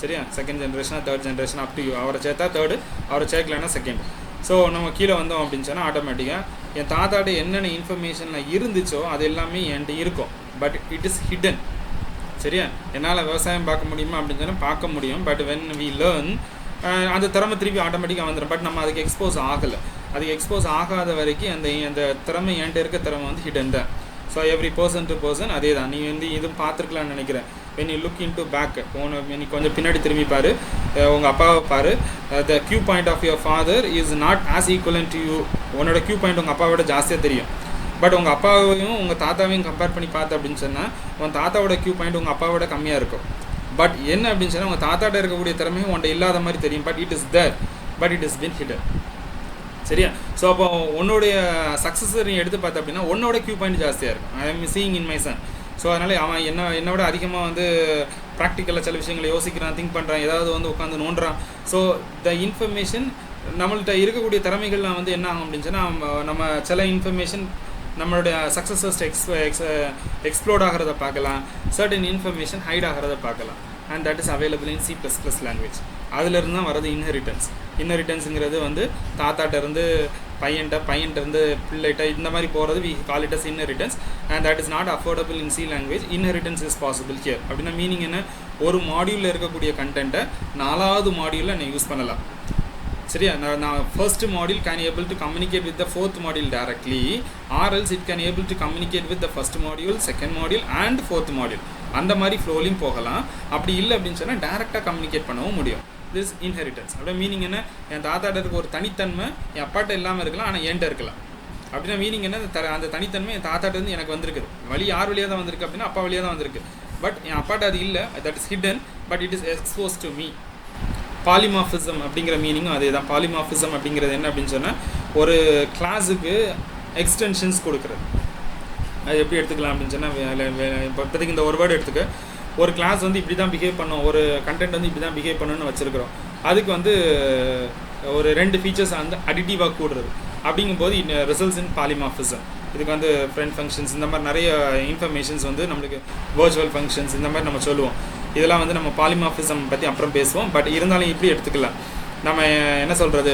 சரியா? செகண்ட் ஜென்ரேஷனாக third generation up to you. அவரை சேர்த்தா தேர்டு, அவரை சேர்க்கலன்னா செகண்ட். ஸோ நம்ம கீழே வந்தோம் அப்படின்னு சொன்னால், ஆட்டோமேட்டிக்காக என் தாத்தாட்ட என்னென்ன இன்ஃபர்மேஷனில் இருந்துச்சோ அது எல்லாமே என்கிட்ட இருக்கும். But it is hidden. சரியா? என்னால் விவசாயம் பார்க்க முடியுமா அப்படின்னு சொன்னால் பார்க்க முடியும். பட் வென் வி லேர்ன், அந்த திறமை திருப்பி ஆட்டோமேட்டிக்காக வந்துடும். பட் நம்ம அதுக்கு எக்ஸ்போஸ் ஆகலை. அதுக்கு எக்ஸ்போஸ் ஆகாத வரைக்கும் அந்த திறமை என்கிட்ட இருக்க திறமை வந்து ஹிடன் தான். So every person to person அதே தான். நீ வந்து இதுவும் பார்த்துருக்கலான்னு நினைக்கிறேன். When you look in to back, நீ கொஞ்சம் பின்னாடி திரும்பி பாரு, உங்கள் அப்பாவை பாரு. The Q point of your father is not as equivalent to you. உன்னோட கியூ பாயிண்ட் உங்கள் அப்பாவோட ஜாஸ்தியாக தெரியும். பட் உங்கள் அப்பாவையும் உங்கள் தாத்தாவையும் கம்பேர் பண்ணி பார்த்து அப்படின்னு சொன்னால், உங்கள் தாத்தாவோட கியூ பாயிண்ட் உங்கள் அப்பாவோட கம்மியாக இருக்கும். பட் என்ன அப்படின்னு சொன்னால், உங்கள் தாத்தாட்ட இருக்கக்கூடிய திறமையும் உன்ட்ட இல்லாத மாதிரி தெரியும். But it is there, but it is been hidden. சரியா? ஸோ அப்போ உன்னுடைய சக்ஸஸர் நீ எடுத்து பார்த்த அப்படின்னா உன்னோட கியூ பாயிண்ட் ஜாஸ்தியாக இருக்கும். I am seeing in my son. So அதனால் அவன் என்னோட அதிகமாக வந்து ப்ராக்டிக்கலாக சில விஷயங்களை யோசிக்கிறான், திங்க் பண்ணுறான், ஏதாவது வந்து உட்காந்து நோண்டுறான். ஸோ த இன்ஃபர்மேஷன் நம்மள்கிட்ட இருக்கக்கூடிய திறமைகள்லாம் வந்து என்ன ஆகும் அப்படின்னு சொன்னால், நம்ம சில இன்ஃபர்மேஷன் நம்மளுடைய சக்ஸஸர்ஸ் எக்ஸ்ப்ளோர்ட் ஆகிறத பார்க்கலாம், சர்டன் இன்ஃபர்மேஷன் ஹைட் ஆகிறத பார்க்கலாம். And that is available in C++ language. அதிலிருந்து தான் வரது இன்ஹெரிட்டன்ஸ். இன்ஹெரிட்டன்ஸுங்கிறது வந்து தாத்தாட்ட இருந்து பையன்ட்ட இருந்து பிள்ளைகிட்ட இந்த மாதிரி போகிறது we call it as inheritance and that is not affordable in C language. Inheritance is possible here. அப்படின்னா மீனிங் என்ன, ஒரு மாடியூலில் இருக்கக்கூடிய கண்டென்ட்டை 4வது மாடியூலில் நான் யூஸ் பண்ணலாம். சரியா, நான் first module can able to communicate with the fourth module directly, or else it can able to communicate with the first module, second module and fourth module. அந்த மாதிரி ஃப்ளோலையும் போகலாம். அப்படி இல்லை அப்படின்னு சொன்னால் டேரெக்டாக கம்யூனிகேட் பண்ணவும் முடியும். திஸ் இன்ஹெரிட்டன்ஸ் அப்படின்னா மீனிங் என்ன, என் தாத்தாட்ட இருக்க ஒரு தனித்தன்மை என் அப்பாட்ட இல்லாமல் இருக்கலாம், ஆனால் என்கிட்ட இருக்கலாம். அப்படின்னா மீனிங் என்ன, அந்த தனித்தன்மை என் தாத்தாட்ட இருந்து எனக்கு வந்திருக்குது. வழி யார் வழியாக தான் வந்திருக்கு அப்படின்னா அப்பா வழியாக தான் வந்திருக்கு. பட் என் அப்பாட்ட அது இல்லை, that is hidden, but it is expose to me. Polymorphism அப்படிங்கிற மீனிங்கும் அதே தான். பாலிமார்ஃபிசம் அப்படிங்கிறது என்ன அப்படின்னு சொன்னால், ஒரு கிளாஸுக்கு எக்ஸ்டென்ஷன்ஸ் கொடுக்குறது. அது எப்படி எடுத்துக்கலாம் அப்படின்னு சொன்னால், இப்போதைக்கு இந்த ஒரு வேர்டு எடுத்துக்க, ஒரு கிளாஸ் வந்து இப்படி தான் பிஹேவ் பண்ணோம், ஒரு கண்டென்ட் வந்து இப்படி தான் பிஹேவ் பண்ணணும்னு வச்சுருக்கிறோம். அதுக்கு வந்து ஒரு 2 ஃபீச்சர்ஸ் வந்து அடிட்டிவாக கூடுறது. அப்படிங்கும்போது ரிசல்ட்ஸ் இன் பாலிமார்ஃபிசம். இதுக்கு வந்து ஃப்ரெண்ட் ஃபங்க்ஷன்ஸ் இந்த மாதிரி நிறைய இன்ஃபர்மேஷன்ஸ் வந்து நம்மளுக்கு வர்ச்சுவல் ஃபங்க்ஷன்ஸ் இந்த மாதிரி நம்ம சொல்லுவோம். இதெல்லாம் வந்து நம்ம பாலிமார்ஃபிசம் பற்றி அப்புறம் பேசுவோம். பட் இருந்தாலும் இப்படி எடுத்துக்கலாம். நம்ம என்ன சொல்கிறது,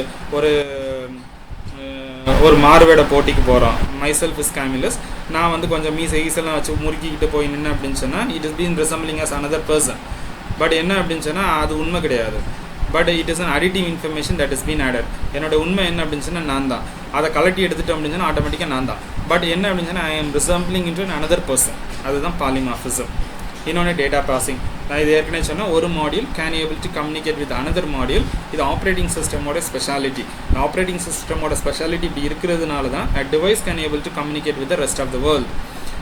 ஒரு மாறுவேட போட்டிக்கு போகிறோம். Myself is Camillus. நான் வந்து கொஞ்சம் ஈஸெல்லாம் வச்சு முறுக்கிக்கிட்டு போய் நின்று அப்படின்னு சொன்னால் it is been resembling as another person. But என்ன அப்படின்னு சொன்னால் அது உண்மை கிடையாது. But it is an additive information that is been added. என்னோட உண்மை என்ன அப்படின்னு சொன்னால் நான் தான். அதை கலட்டி எடுத்துட்டோம் அப்படின்னு சொன்னால் ஆட்டோமேட்டிக்காக நான் தான். பட் என்ன அப்படின்னு சொன்னால் I am resembling into another person. அதுதான் பாலிமார்ஃபிசம். இன்னொன்று டேட்டா பாசிங். நான் இது ஏற்கனவே சொன்னால் ஒரு module can able to communicate with another module. இது ஆப்ரேட்டிங் சிஸ்டமோட ஸ்பெஷாலிட்டி. ஆப்ரேட்டிங் சிஸ்டமோட ஸ்பெஷாலிட்டி இப்படி இருக்கிறதுனால தான் a device can able to communicate with the rest of the world.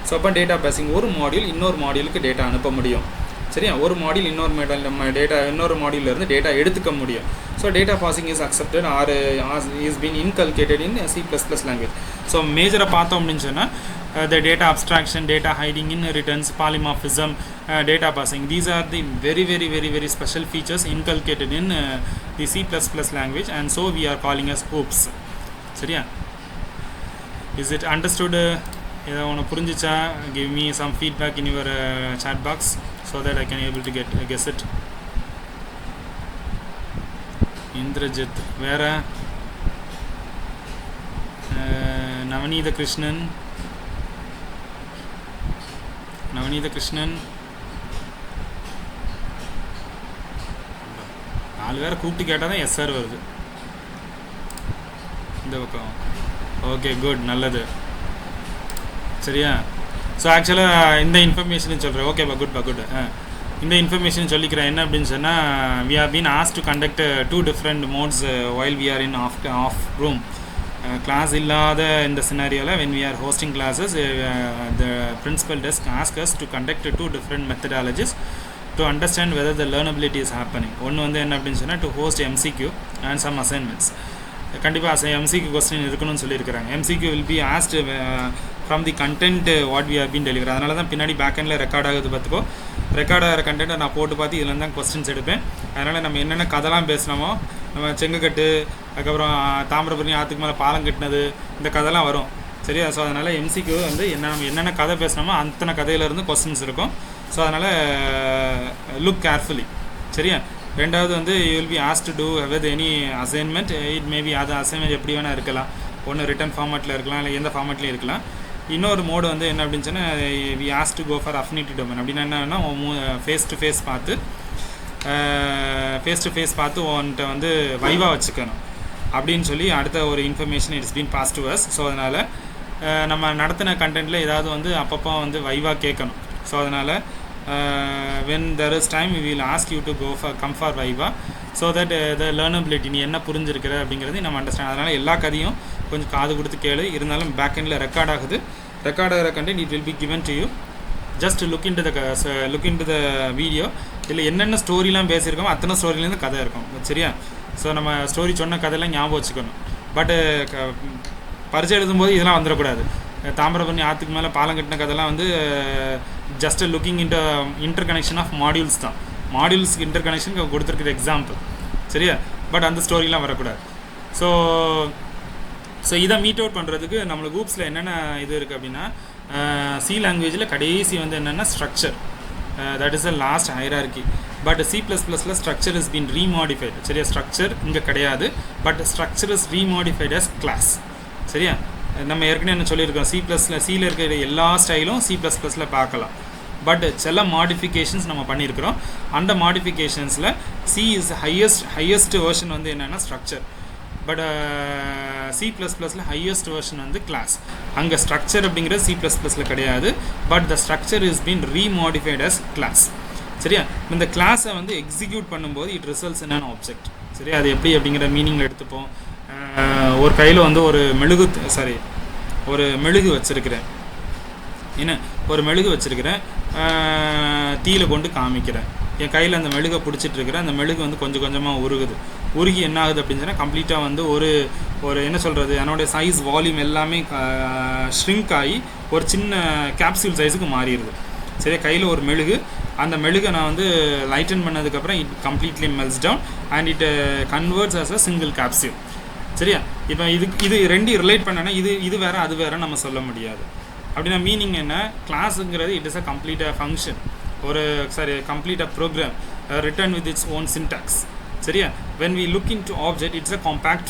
So அப்போ டேட்டா பாசிங், ஒரு மாடியூல் இன்னொரு மாடியூலுக்கு டேட்டா அனுப்ப முடியும். சரியா, ஒரு மாடியூல் இன்னொரு மாடியூலிருந்து டேட்டா எடுத்துக்க முடியும். So data passing is accepted or is been inculcated in C++ language. So மேஜரை பார்த்தோம் அப்படின்னு சொன்னால் the data abstraction, data hiding, inheritance, polymorphism, data passing. These are the very special features inculcated in the C++ language, and so we are calling as OOPs. சரியா, is it understood? ஏதோ ஒன்று புரிஞ்சிச்சா? Give me some feedback in your chat box so that I can able to guess it. Indrajit, வேற நவநீத கிருஷ்ணன், நாலு பேரை கூப்பிட்டு கேட்டால் தான் எஸ் சார் வருது இந்த பக்கம். ஓகே, குட், நல்லது. சரியா, ஸோ ஆக்சுவலாக இந்த இன்ஃபர்மேஷன் சொல்கிறேன். ஓகேப்பா, குட். இந்த இன்ஃபர்மேஷன் சொல்லிக்கிறேன். என்ன அப்படின்னு சொன்னால், we have been asked to conduct 2 different modes while we are in off room. Class இல்லாத இந்த சினாரியோவில் when we are hosting classes, the principal desk ask us to conduct 2 different methodologies to understand whether the learnability is happening. ஒன்று வந்து என்ன அப்படின்னு சொன்னால், to host MCQ and some assignments. கண்டிப்பாக MCQ question இருக்கணும்னு சொல்லியிருக்கிறாங்க. MCQ will be asked from the content what we have been delivered. அதனால தான் பின்னாடி பேக்கெண்டில் ரெக்கார்ட் ஆகுது. பார்த்துக்கோ, ரெக்கார்ட் ஆகிற கண்டென்ட்டை நான் போட்டு பார்த்து இதில் தான் கொஸ்டின்ஸ் எடுப்பேன். அதனால் நம்ம என்னென்ன கதைலாம் பேசினோமோ, நம்ம செங்கக்கட்டு, அதுக்கப்புறம் தாமிரபரணி ஆற்றுக்கு மேலே பாலம் கட்டினது, இந்த கதைலாம் வரும். சரியா, ஸோ அதனால் MCQ வந்து நம்ம என்னென்ன கதை பேசினோமோ அத்தனை கதையிலேருந்து கொஸ்டின்ஸ் இருக்கும். ஸோ அதனால் லுக் கேர்ஃபுல்லி. சரியா, ரெண்டாவது வந்து you will be asked to do with any assignment. It maybe அது அசைன்மெண்ட் எப்படி வேணால் இருக்கலாம். ஒன்று ரிட்டன் ஃபார்மேட்டில் இருக்கலாம், இல்லை எந்த ஃபார்மேட்லையும் இருக்கலாம். இன்னொரு மோடு வந்து என்ன அப்படின்னு சொன்னால், we asked to go for affinity domain. அப்படின்னா என்னன்னா, ஃபேஸ் டு ஃபேஸ் பார்த்து உன்கிட்ட வந்து வைவா வச்சுக்கணும் அப்படின்னு சொல்லி அடுத்த ஒரு information it's been pass to us. So அதனால் நம்ம நடத்தின கண்டென்ட்டில் ஏதாவது வந்து அப்பப்போ வந்து வைவா கேட்கணும். ஸோ அதனால் when there is time we will ask you to come for viva so that the learnability நீ என்ன புரிஞ்சிருக்கிற அப்படிங்கிறது நம்ம அண்டர்ஸ்டாண்ட். அதனால் எல்லா கதையும் கொஞ்சம் காது கொடுத்து கேளு. இருந்தாலும் பேக் எண்டில் ரெக்கார்ட் ஆகுது. ரெக்கார்ட் ஆகிற content it will be given to you. Just look in to the video. இதில் என்னென்ன ஸ்டோரிலாம் பேசியிருக்கோமோ அத்தனை ஸ்டோரிலேருந்து கதை இருக்கும். சரியா, ஸோ நம்ம ஸ்டோரி சொன்ன கதையெல்லாம் ஞாபகம் வச்சுக்கணும். பட்டு பரிச்சை எழுதும்போது இதெல்லாம் வந்துடக்கூடாது. தாமிரபரணி ஆற்றுக்கு மேலே பாலம் கட்டின கதைலாம் வந்து just looking interconnection of modules தான். மாடியூல்ஸ்க்கு இன்டர் கனெக்ஷன் கொடுத்துருக்குற எக்ஸாம்பிள். சரியா, பட் அந்த ஸ்டோரிலாம் வரக்கூடாது. ஸோ இதை மீட் அவுட் பண்ணுறதுக்கு நம்மளுக்கு குரூப்ஸில் என்னென்ன இது இருக்குது அப்படின்னா, சி லாங்குவேஜில் கடைசி வந்து என்னென்னா structure, that is the last hierarchy. But C++ல ஸ்ட்ரக்சர் இஸ் பீன் ரீமாடிஃபைடு. சரியா, ஸ்ட்ரக்சர் இங்கே கிடையாது, but structure is remodified as class. சரியா, நம்ம ஏற்கனவே என்ன சொல்லியிருக்கோம், சியில் இருக்கிற எல்லா ஸ்டைலும் C++ல பார்க்கலாம். பட் சில மாடிஃபிகேஷன்ஸ் நம்ம பண்ணியிருக்கிறோம். அந்த மாடிஃபிகேஷன்ஸில் C இஸ் ஹையஸ்ட் வெர்ஷன் வந்து என்னென்னா ஸ்ட்ரக்சர். பட் C++ல ஹையஸ்ட் வெர்ஷன் வந்து கிளாஸ். அங்கே ஸ்ட்ரக்சர் அப்படிங்கிறது C++ல கிடையாது, but the structure is been remodified as class. சரியா, இந்த கிளாஸை வந்து எக்ஸிக்யூட் பண்ணும்போது it results in an object. சரியா, அது எப்படி அப்படிங்கிற மீனிங்கில் எடுத்துப்போம். ஒரு கையில் வந்து ஒரு மெழுகு வச்சுருக்கிறேன். என்ன, ஒரு மெழுகு வச்சுருக்கிறேன், தீயில் கொண்டு காமிக்கிறேன். என் கையில் அந்த மெழுகை பிடிச்சிட்ருக்கிறேன். அந்த மெழுகு வந்து கொஞ்சம் கொஞ்சமாக உருகி என்ன ஆகுது அப்படின்னு சொன்னால் கம்ப்ளீட்டாக வந்து ஒரு என்ன சொல்கிறது, என்னோடய சைஸ் வால்யூம் எல்லாமே ஷ்ரிங்க் ஆகி ஒரு சின்ன கேப்சூல் சைஸுக்கு மாறிடுது. சரியா, கையில் ஒரு மெழுகு, அந்த மெழுகை நான் வந்து லைட்டன் பண்ணதுக்கப்புறம் it completely melts down and it converts as a single capsule. சரியா, இப்போ இது ரெண்டு ரிலேட் பண்ணனா இது வேறு அது வேறு நம்ம சொல்ல முடியாது. அப்படின்னா மீனிங் என்ன, கிளாஸுங்கிறது it is a complete function, complete program written with its own syntax. சரியா, when we look into object it's a compact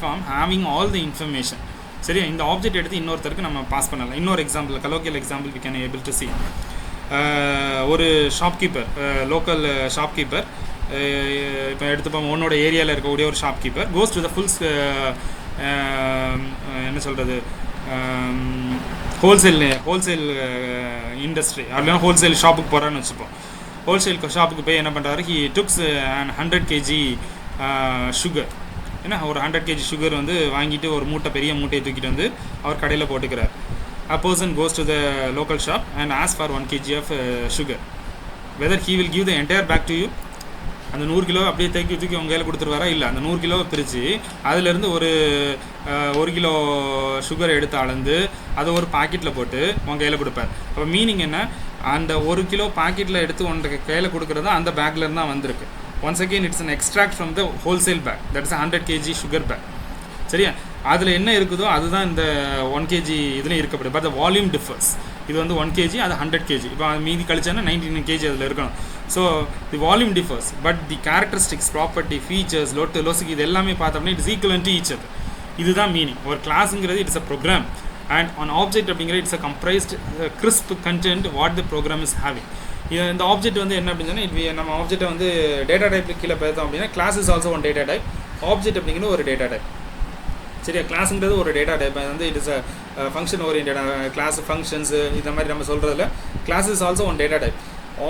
form having all the information. சரியா, இந்த ஆப்ஜெக்ட் எடுத்து இன்னொருத்தருக்கு நம்ம பாஸ் பண்ணலாம். இன்னொரு example, colloquial example we can able to see. ஒரு shopkeeper, local shopkeeper, இப்போ எடுத்துப்போம், உன்னோட ஏரியாவில் இருக்கக்கூடிய ஒரு shopkeeper goes to the full என்ன சொல்கிறது, ஹோல்சேல் இண்டஸ்ட்ரி அப்படின்னா ஹோல்சேல் ஷாப்புக்கு போகிறான்னு வச்சுப்போம். ஹோல்சேல் ஷாப்புக்கு போய் என்ன பண்ணுறாரு, ஹி டுக்ஸ் 100 kg சுகர். ஏன்னா ஒரு 100 kg சுகர் வந்து வாங்கிட்டு ஒரு பெரிய மூட்டையை தூக்கிட்டு வந்து அவர் கடையில் போட்டுக்கிறார். A person goes to the local shop and asks for 1 kg of sugar. Whether he will give the entire bag to you, அந்த 100 கிலோ அப்படியே தூக்கி உங்கள் கையில் கொடுத்துருவாரா? இல்லை, அந்த 100 கிலோவை பிரித்து அதிலேருந்து ஒரு கிலோ சுகரை எடுத்து அளந்து அதை ஒரு பாக்கெட்டில் போட்டு உங்கள் கையில் கொடுப்பார். அப்போ மீனிங் என்ன, அந்த 1 கிலோ பாக்கெட்டில் எடுத்து உனக்கு கையில் கொடுக்குறது அந்த பேக்லேருந்து தான் வந்திருக்கு. Once again it's an extract from the wholesale bag, that is 100 kg sugar bag. சரியா, அதில் என்ன இருக்குதோ அதுதான் இந்த 1 kg இதுலேயும் இருக்கப்படுது. But the volume differs. இது வந்து 1 kg, அது 100 kg. இப்போ மீதி கழிச்சானா 99 kg அதில் இருக்கணும். So the volume differs, but the characteristics, property, features, லொசுக்கு இது எல்லாமே பார்த்தோம்னா it's equivalent to each other. இதுதான் மீனிங். ஒரு கிளாஸுங்கிறது it's a program and an object அப்படிங்கிறது it's a comprised crisp content what the program is having. இந்த object வந்து என்ன அப்படின்னு சொன்னால், நம்ம ஆப்ஜெக்ட்டை வந்து டேட்டா டைப் கீழே பார்த்தோம் அப்படின்னா class is also one data type, object அப்படிங்கிறது ஒரு டேட்டா டைப். சரியா, கிளாஸுங்கிறது ஒரு டேட்டா டைப். அது வந்து it is a function oriented class, functions இந்த மாதிரி நம்ம சொல்கிறதுல class is also one data type.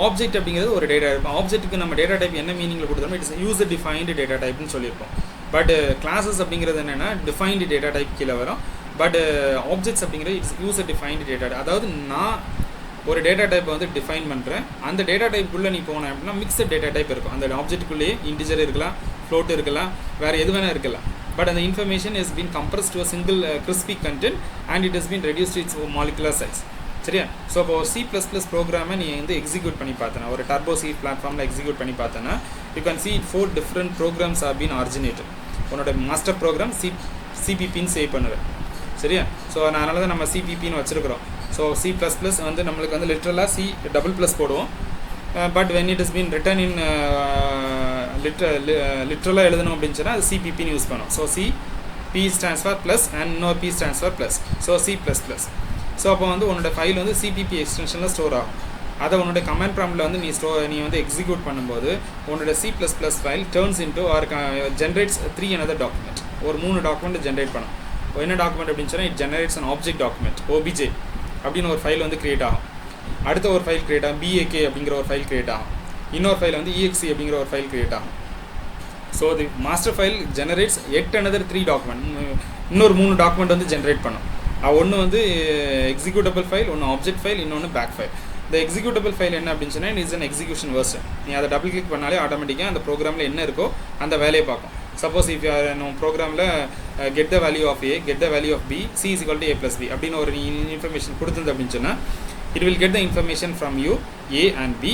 Object அப்படிங்கிறது ஒரு டேட்டா டைப். ஆப்ஜெக்ட்டுக்கு நம்ம டேட்டா டைப் என்ன மீனிங்கில் கொடுத்தோமோ இட்ஸ் யூசர் டிஃபைன்டு டேட்டா டைப்னு சொல்லியிருப்போம். பட் கிளாஸஸ் அப்படிங்கிறது என்னென்னா டிஃபைன்டு டேட்டா டைப் கீழே வரும். பட் ஆப்ஜெக்ட்ஸ் அப்படிங்கிறது it's user defined data type. அதாவது நான் ஒரு டேட்டா டைப்பை வந்து டிஃபைன் பண்ணுறேன், அந்த டேட்டா டைப்புக்குள்ளே நீ போனேன் அப்படின்னா மிக்சட் டேட்டா டைப் இருக்கும். அந்த ஆப்ஜெக்ட்டுக்குள்ளேயே இன்டிஜர் இருக்கலாம், ஃப்ளோட் இருக்கலாம், வேறு எது வேணால் இருக்கலாம். But the information has been compressed to a single crispy content and it has been reduced to its molecular size. சரியா, ஸோ இப்போ C++ ப்ரோக்ராமை நீ வந்து எக்ஸிக்யூட் பண்ணி பார்த்தனா, ஒரு டர்போ C பிளாட்ஃபார்மில் எக்ஸிக்யூட் பண்ணி பார்த்தனா, you can see 4 different programs have been originated. உன்னோட மாஸ்டர் ப்ரோக்ராம் CPPன்னு சேவ் பண்ணுவேன். சரியா, ஸோ அதனால தான் நம்ம CPPன்னு வச்சுருக்கிறோம். ஸோ C++ வந்து நம்மளுக்கு வந்து லிட்ரலாக C++ போடுவோம். But when it is been written in லிட்ரலாக எழுதணும் அப்படின்னு சொன்னால் அது CPPன்னு யூஸ் பண்ணோம். So P stands for plus and no P stands for plus. So C++. So அப்போ வந்து உன்னோட ஃபைல் வந்து CPP எக்ஸ்டென்ஷனில் ஸ்டோர் ஆகும். அதை உன்னோட கமெண்ட் ப்ராம்ப்டில் வந்து நீ வந்து எக்ஸிக்யூட் பண்ணும்போது உன்னோட C++ file turns into or generates 3 another document. ஒரு 3 டாக்குமெண்ட் ஜென்ரேட் பண்ணும். என்ன டாக்குமெண்ட் அப்படின்னு சொன்னால் it generates an object document OBJ அப்படின்னு ஒரு ஃபைல் வந்து கிரியேட் ஆகும். அடுத்த ஒரு ஃபைல் கிரியேட் ஆகும், BAK அப்படிங்கிற ஒரு ஃபைல் கிரியேட் ஆகும். இன்னொரு ஃபைல் வந்து EXE அப்படிங்கிற ஒரு ஃபைல் கிரியேட் ஆகும். So the master file generates another 3 document. இன்னொரு 3 டாக்குமெண்ட் வந்து ஜென்ரேட் பண்ணும். ஒன்று வந்து எக்ஸிக்யூட்டபிள் ஃபைல், ஒன்று ஆப்ஜெக்ட் ஃபைல், இன்னொன்று பேக் ஃபைல். இந்த எக்ஸிக்யூட்டபிள் ஃபைல் என்ன அப்படின்னு சொன்னால் it is an execution version. நீ அதை டபுள் கிளிக் பண்ணாலே ஆட்டோமேட்டிக்காக அந்த ப்ரோக்ராமில் என்ன இருக்கோ அந்த வேலையை பார்க்கும். சப்போஸ் இஃப் நம்ம ப்ரோக்ராமில் get the value of A, get the value of B, C is equal to A plus B அப்படின்னு ஒரு இன்ஃபர்மேஷன் கொடுத்துருந்து அப்படின்னு சொன்னால் it will get the information from you A and B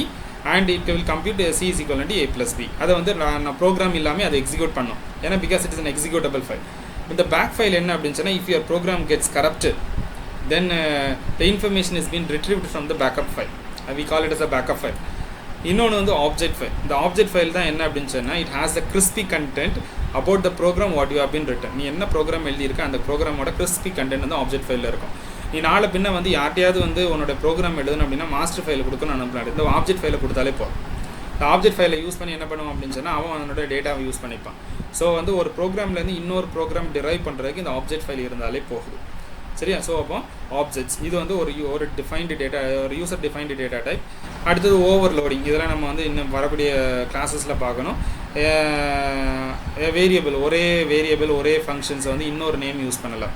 and it will compute C is equal to A plus B. அதை வந்து நான் program இல்லாமல் அதை execute பண்ணோம். ஏன்னா because it is an executable file. இந்த பேக் ஃபைல் என்ன அப்படின்னு சொன்னால் if your program gets corrupted then the information is been retrieved from the backup file. We call it as a backup file. இன்னொன்று வந்து object file. இந்த object file தான் என்ன அப்படின்னு சொன்னால், it has the crispy content about the program what you have been written. நீ என்ன program எழுதியிருக்க அந்த ப்ரோக்ராமோட கிறிஸ்பி கண்டென்ட் வந்து ஆப்ஜெக்ட் ஃபைலில் இருக்கும். நீ நாளை பின்ன வந்து யார்ட்டையாவது வந்து உன்னோட ப்ரோக்ராம் எழுதணும் அப்படின்னா மாஸ்டர் ஃபைலை கொடுக்கணும் அனுப்பினாரு. இந்த ஆப்ஜெக்ட் ஃபைலை கொடுத்தாலே போதும். இந்த ஆப்ஜெக்ட் ஃபைலை யூஸ் பண்ணி என்ன பண்ணுவோம் அப்படின்னு சொன்னால் அவன் அவனோட டேட்டாவை யூஸ் பண்ணிப்பான். ஸோ வந்து ஒரு ப்ரோக்ராம்லேருந்து இன்னொரு ப்ரோக்ராம் டிரைவ் பண்ணுறதுக்கு இந்த ஆப்ஜெக்ட் ஃபைல் இருந்தாலே போகுது. சரியா? ஸோ அப்போ ஆப்ஜெக்ட்ஸ் இது வந்து ஒரு டிஃபைன்டு டேட்டா, ஒரு யூசர் டிஃபைன்டு டேட்டா டைப். அடுத்தது ஓவர்லோடிங். இதெல்லாம் நம்ம வந்து இன்னும் வரக்கூடிய கிளாஸஸில் பார்க்கணும். வேரியபிள் ஒரே ஃபங்க்ஷன்ஸை வந்து இன்னொரு நேம் யூஸ் பண்ணலாம்.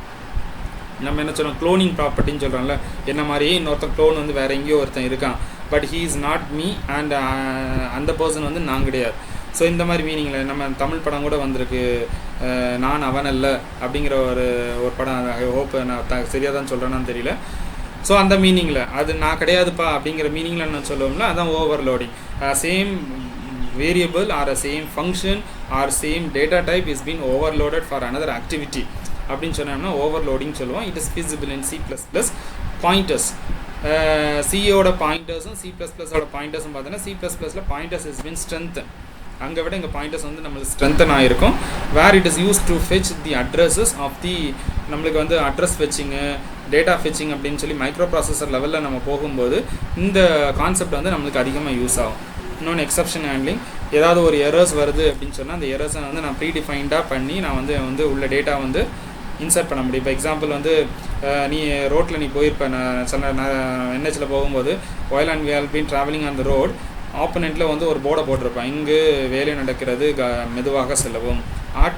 நம்ம என்ன சொல்கிறோம், க்ளோனிங் ப்ராப்பர்ட்டின்னு சொல்கிறோம்ல. என்ன மாதிரியே இன்னொருத்தன் க்ளோன் வந்து வேறு எங்கேயோ ஒருத்தன் இருக்கான், but he is not me and அந்த பர்சன் வந்து நான் கிடையாது. ஸோ இந்த மாதிரி மீனிங்கில் நம்ம தமிழ் படம் கூட வந்திருக்கு, நான் அவன் அல்ல அப்படிங்கிற ஒரு படம். ஐ ஹோப் நான் சரியாக தான் சொல்கிறேன்னு தெரியல. ஸோ அந்த மீனிங்கில் அது நான் கிடையாதுப்பா அப்படிங்கிற மீனிங்கில் நான் சொல்லுவோம்ல, அதான் overloading. Same variable or same function or same data type is been overloaded for another activity அப்படின்னு சொன்னோம்னா ஓவர்லோடிங் சொல்லுவோம். It is feasible in C++. Pointers, சியோட பாயிண்டர்ஸும் C++ஓட பாயிண்டர்ஸும் பார்த்தோன்னா C++ல பாயிண்டர்ஸ் இஸ் பீன் ஸ்ட்ரென்த்தன். அங்கே விட இங்கே பாயிண்டர்ஸ் வந்து நம்மளுக்கு ஸ்ட்ரென்த்தன் ஆகிருக்கும். Where it is use to fetch the addresses of the, நம்மளுக்கு வந்து அட்ரஸ் ஃபெச்சிங்கு, டேட்டா ஃபெச்சிங் அப்படின்னு சொல்லி மைக்ரோ ப்ராசஸர் லெவலில் நம்ம போகும்போது இந்த கான்செப்ட் வந்து நம்மளுக்கு அதிகமாக யூஸ் ஆகும். இன்னொன்று எக்ஸப்ஷன் ஹேண்ட்லிங். ஏதாவது ஒரு எரர்ஸ் வருது அப்படின்னு சொன்னால் அந்த எரர்ஸை வந்து நான் ப்ரீடிஃபைன்டாக பண்ணி நான் வந்து உள்ள டேட்டா வந்து இன்சர்ட் பண்ண முடியும். இப்போ எக்ஸாம்பிள் வந்து நீ ரோட்டில் நீ போயிருப்ப, நான் என்ஹெச்சில் போகும்போது while and we have been traveling on the road, ஆப்போனெண்ட்டில் வந்து ஒரு போர்டை போட்டிருப்பேன், இங்கு வேலை நடக்கிறது, மெதுவாக செல்லவும்,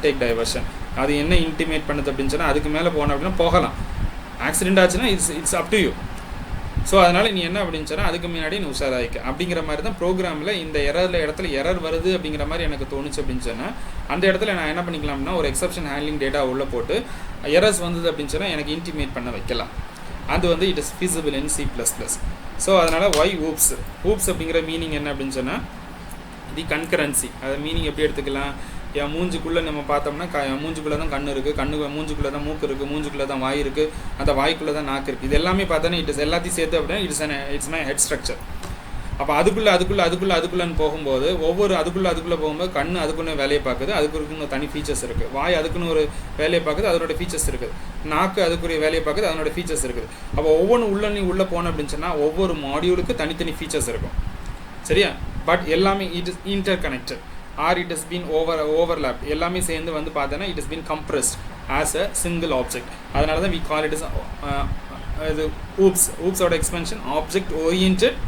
டேக் டைவர்ஷன். அது என்ன இன்டிமேட் பண்ணுது அப்படின்னு சொன்னால் அதுக்கு மேலே போனோம் அப்படின்னா போகலாம், ஆக்சிடென்ட் ஆச்சுன்னா it's up to you. So அதனால் நீ என்ன அப்படின்னு சொன்னால் அதுக்கு முன்னாடி நீ உஷாராயிக்க. அப்படிங்கிற மாதிரி தான் ப்ரோக்ராமில் இந்த இடத்துல எரர் வருது அப்படிங்கிற மாதிரி எனக்கு தோணுச்சு அப்படின்னு சொன்னால் அந்த இடத்துல நான் என்ன பண்ணிக்கலாம்னா ஒரு எக்ஸப்ஷன் ஹேண்ட்லிங் டேட்டா உள்ளே போட்டு எரர்ஸ் வந்தது அப்படின்னு சொன்னால் எனக்கு இன்டிமேட் பண்ண வைக்கலாம். அது வந்து it is feasible in C++. So அதனால் ஒய் ஊப்ஸ் அப்படிங்கிற மீனிங் என்ன அப்படின்னு சொன்னால் தி கன்கரன்சி. அது மீனிங் எப்படி எடுத்துக்கலாம், என் மூஞ்சுக்குள்ளே நம்ம பார்த்தோம்னா மூஞ்சுக்குள்ளே தான் கண் இருக்குது, மூஞ்சுக்குள்ளே தான் மூக்கு இருக்குது, மூஞ்சுக்குள்ளே தான் வாய் இருக்குது, அந்த வாய்க்குள்ளே தான் நாக்கு இருக்குது. இது எல்லாமே பார்த்தோன்னா எல்லாத்தையும் சேர்த்து அப்படின்னா இட்ஸ் மை ஹெட் ஸ்ட்ரக்சர். அப்போ அதுக்குள்ளேன்னு போகும்போது அதுக்குள்ளே போகும்போது கண் அதுக்குன்னு வேலையை பார்க்குது, அதுக்குன்னு தனி ஃபீச்சர்ஸ் இருக்குது. வாய் அதுக்குன்னு ஒரு வேலையை பார்க்குது, அதோட ஃபீச்சர்ஸ் இருக்குது. நாக்கு அதுக்குரிய வேலையை பார்க்குது, அதனோட ஃபீச்சர்ஸ் இருக்குது. அப்போ உள்ளே போனோம் அப்படின்னு சொன்னால் ஒவ்வொரு மாடியூலுக்கு தனித்தனி ஃபீச்சர்ஸ் இருக்கும். சரியா? பட் எல்லாமே it is interconnected or it is been overlap. எல்லாமே சேர்ந்து வந்து பார்த்தோன்னா it is been compressed as a single object. அதனால தான் வி கால் இட் இஸ் இது ஊப்ஸோட expansion object oriented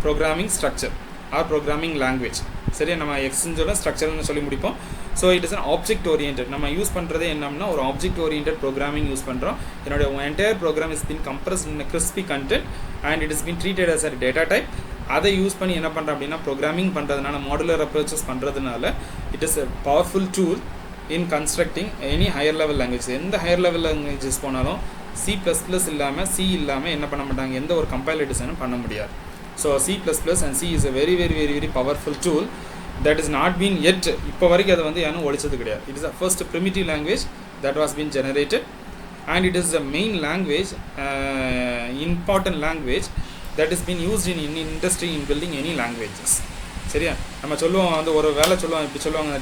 programming structure or programming language. சரியா? நம்ம எக்ஸ்டென்ஷனோட ஸ்ட்ரக்சர்னு சொல்லி முடிப்போம். So it is an object oriented. நம்ம யூஸ் பண்ணுறதே என்னன்னா ஒரு ஆப்ஜெக்ட் ஓரியன்டட் ப்ரோக்ராமிங் யூஸ் பண்ணுறோம். என்னோட entire program is been compressed in crispy content and it is been treated as a data type. அதை யூஸ் பண்ணி என்ன பண்ணுறோம் அப்படின்னா ப்ரோக்ராமிங் பண்ணுறதுனால, மாடுலர் அப்ரோச்சஸ் பண்ணுறதுனால it is a powerful tool in constructing any higher level language. எந்த higher level languages போனாலும் C++ இல்லாமல் என்ன பண்ண மாட்டாங்க, எந்த ஒரு கம்பைலர் டிசைனும் பண்ண முடியாது. So C++ and C is a very very very very powerful tool that is not been yet, இப்போ வரைக்கும் அதை வந்து யாரும் ஒழிச்சது கிடையாது. It is the first primitive language that was been generated and it is the main language, important language that is been used in industry in building any languages. சரியா? நம்ம சொல்லுவோம் வந்து ஒரு வேலை சொல்லுவோம், இப்படி சொல்லுவாங்க,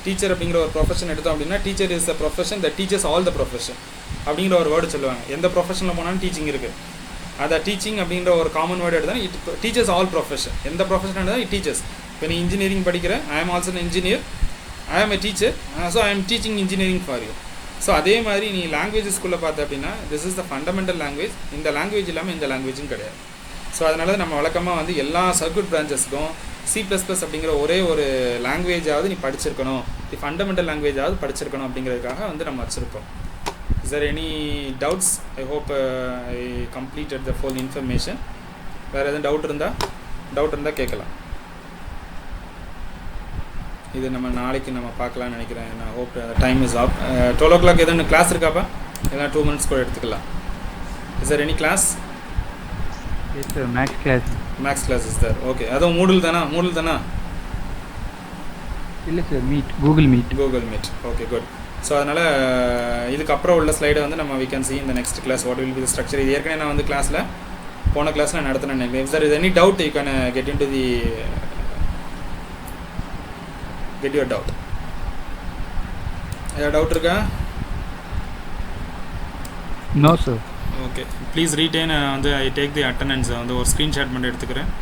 டீச்சர் அப்படிங்கிற ஒரு ப்ரொஃபஷன் எடுத்தோம் அப்படின்னா teacher is the profession that teaches all the profession அப்படிங்கிற ஒரு வேர்டு சொல்லுவாங்க. எந்த ப்ரொஃபஷனில் போனாலும் டீச்சிங் இருக்குது. அதை டீச்சிங் அப்படிங்கிற ஒரு காமன் வேர்டு எடுத்தால் இட் டீச்சர்ஸ் ஆல் ப்ரொஃபஷன். எந்த ப்ரொஃபஷன் எடுத்தால் இட் டீச்சர்ஸ். இப்போ நீ இன்ஜினியரிங் படிக்கிற, ஐ ஆம் ஆல்சோ இன்ஜினியர், ஐ ஆம் எ டீச்சர், ஸோ ஐ ஆம் teaching engineering for you. So அதே மாதிரி நீ லாங்குவேஜஸ்குள்ளே பார்த்த அப்படின்னா this is the fundamental language. இந்த லாங்குவேஜ் இல்லாமல் இந்த லாங்குவேஜும் கிடையாது. ஸோ அதனால நம்ம வழக்கமாக வந்து எல்லா சர்க்யூட் பிரான்ச்சஸ்க்கும் C++ அப்படிங்கிற ஒரே ஒரு லாங்குவேஜாவது நீ படிச்சிருக்கணும், தி ஃபண்டமெண்டல் லாங்குவேஜாவது படிச்சிருக்கணும் அப்படிங்கிறதுக்காக வந்து நம்ம வச்சுருப்போம். Is there any doubts? I hope I completed the full information. வேறு எதுவும் டவுட் இருந்தால் கேட்கலாம். இது நம்ம நாளைக்கு நம்ம பார்க்கலாம்னு நினைக்கிறேன். நான் hope time is app. 12 o'clock எதுவும் கிளாஸ் இருக்காப்பா? எல்லாம் 2 minutes கூட எடுத்துக்கலாம். Is there any class? Yes sir, max class is there. Okay. அதுவும் மூடல் தானா? இல்லை sir, Google Meet. Okay, good. So அதனால் இதுக்கப்புறம் உள்ள ஸ்லைடை வந்து நம்ம we can see in the next class what will be the structure. இது ஏற்கனவே நான் வந்து கிளாஸில் போன கிளாஸில் நடத்தினேன் நினைக்கிறேன். If there is any doubt, you can get into the get your doubt. ஏதாவது டவுட் இருக்கா? No sir. Okay, please retain வந்து ஐ டேக் தி அட்டண்டன்ஸ் வந்து ஒரு ஸ்க்ரீன்ஷாட் மட்டும் எடுத்துக்கிறேன்.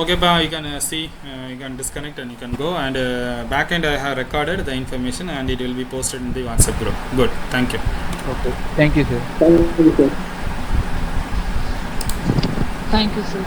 Okay, pa, you can see, you can disconnect and you can go, and backend I have recorded the information and it will be posted in the WhatsApp group. Good, thank you. Okay, thank you sir. Thank you, sir.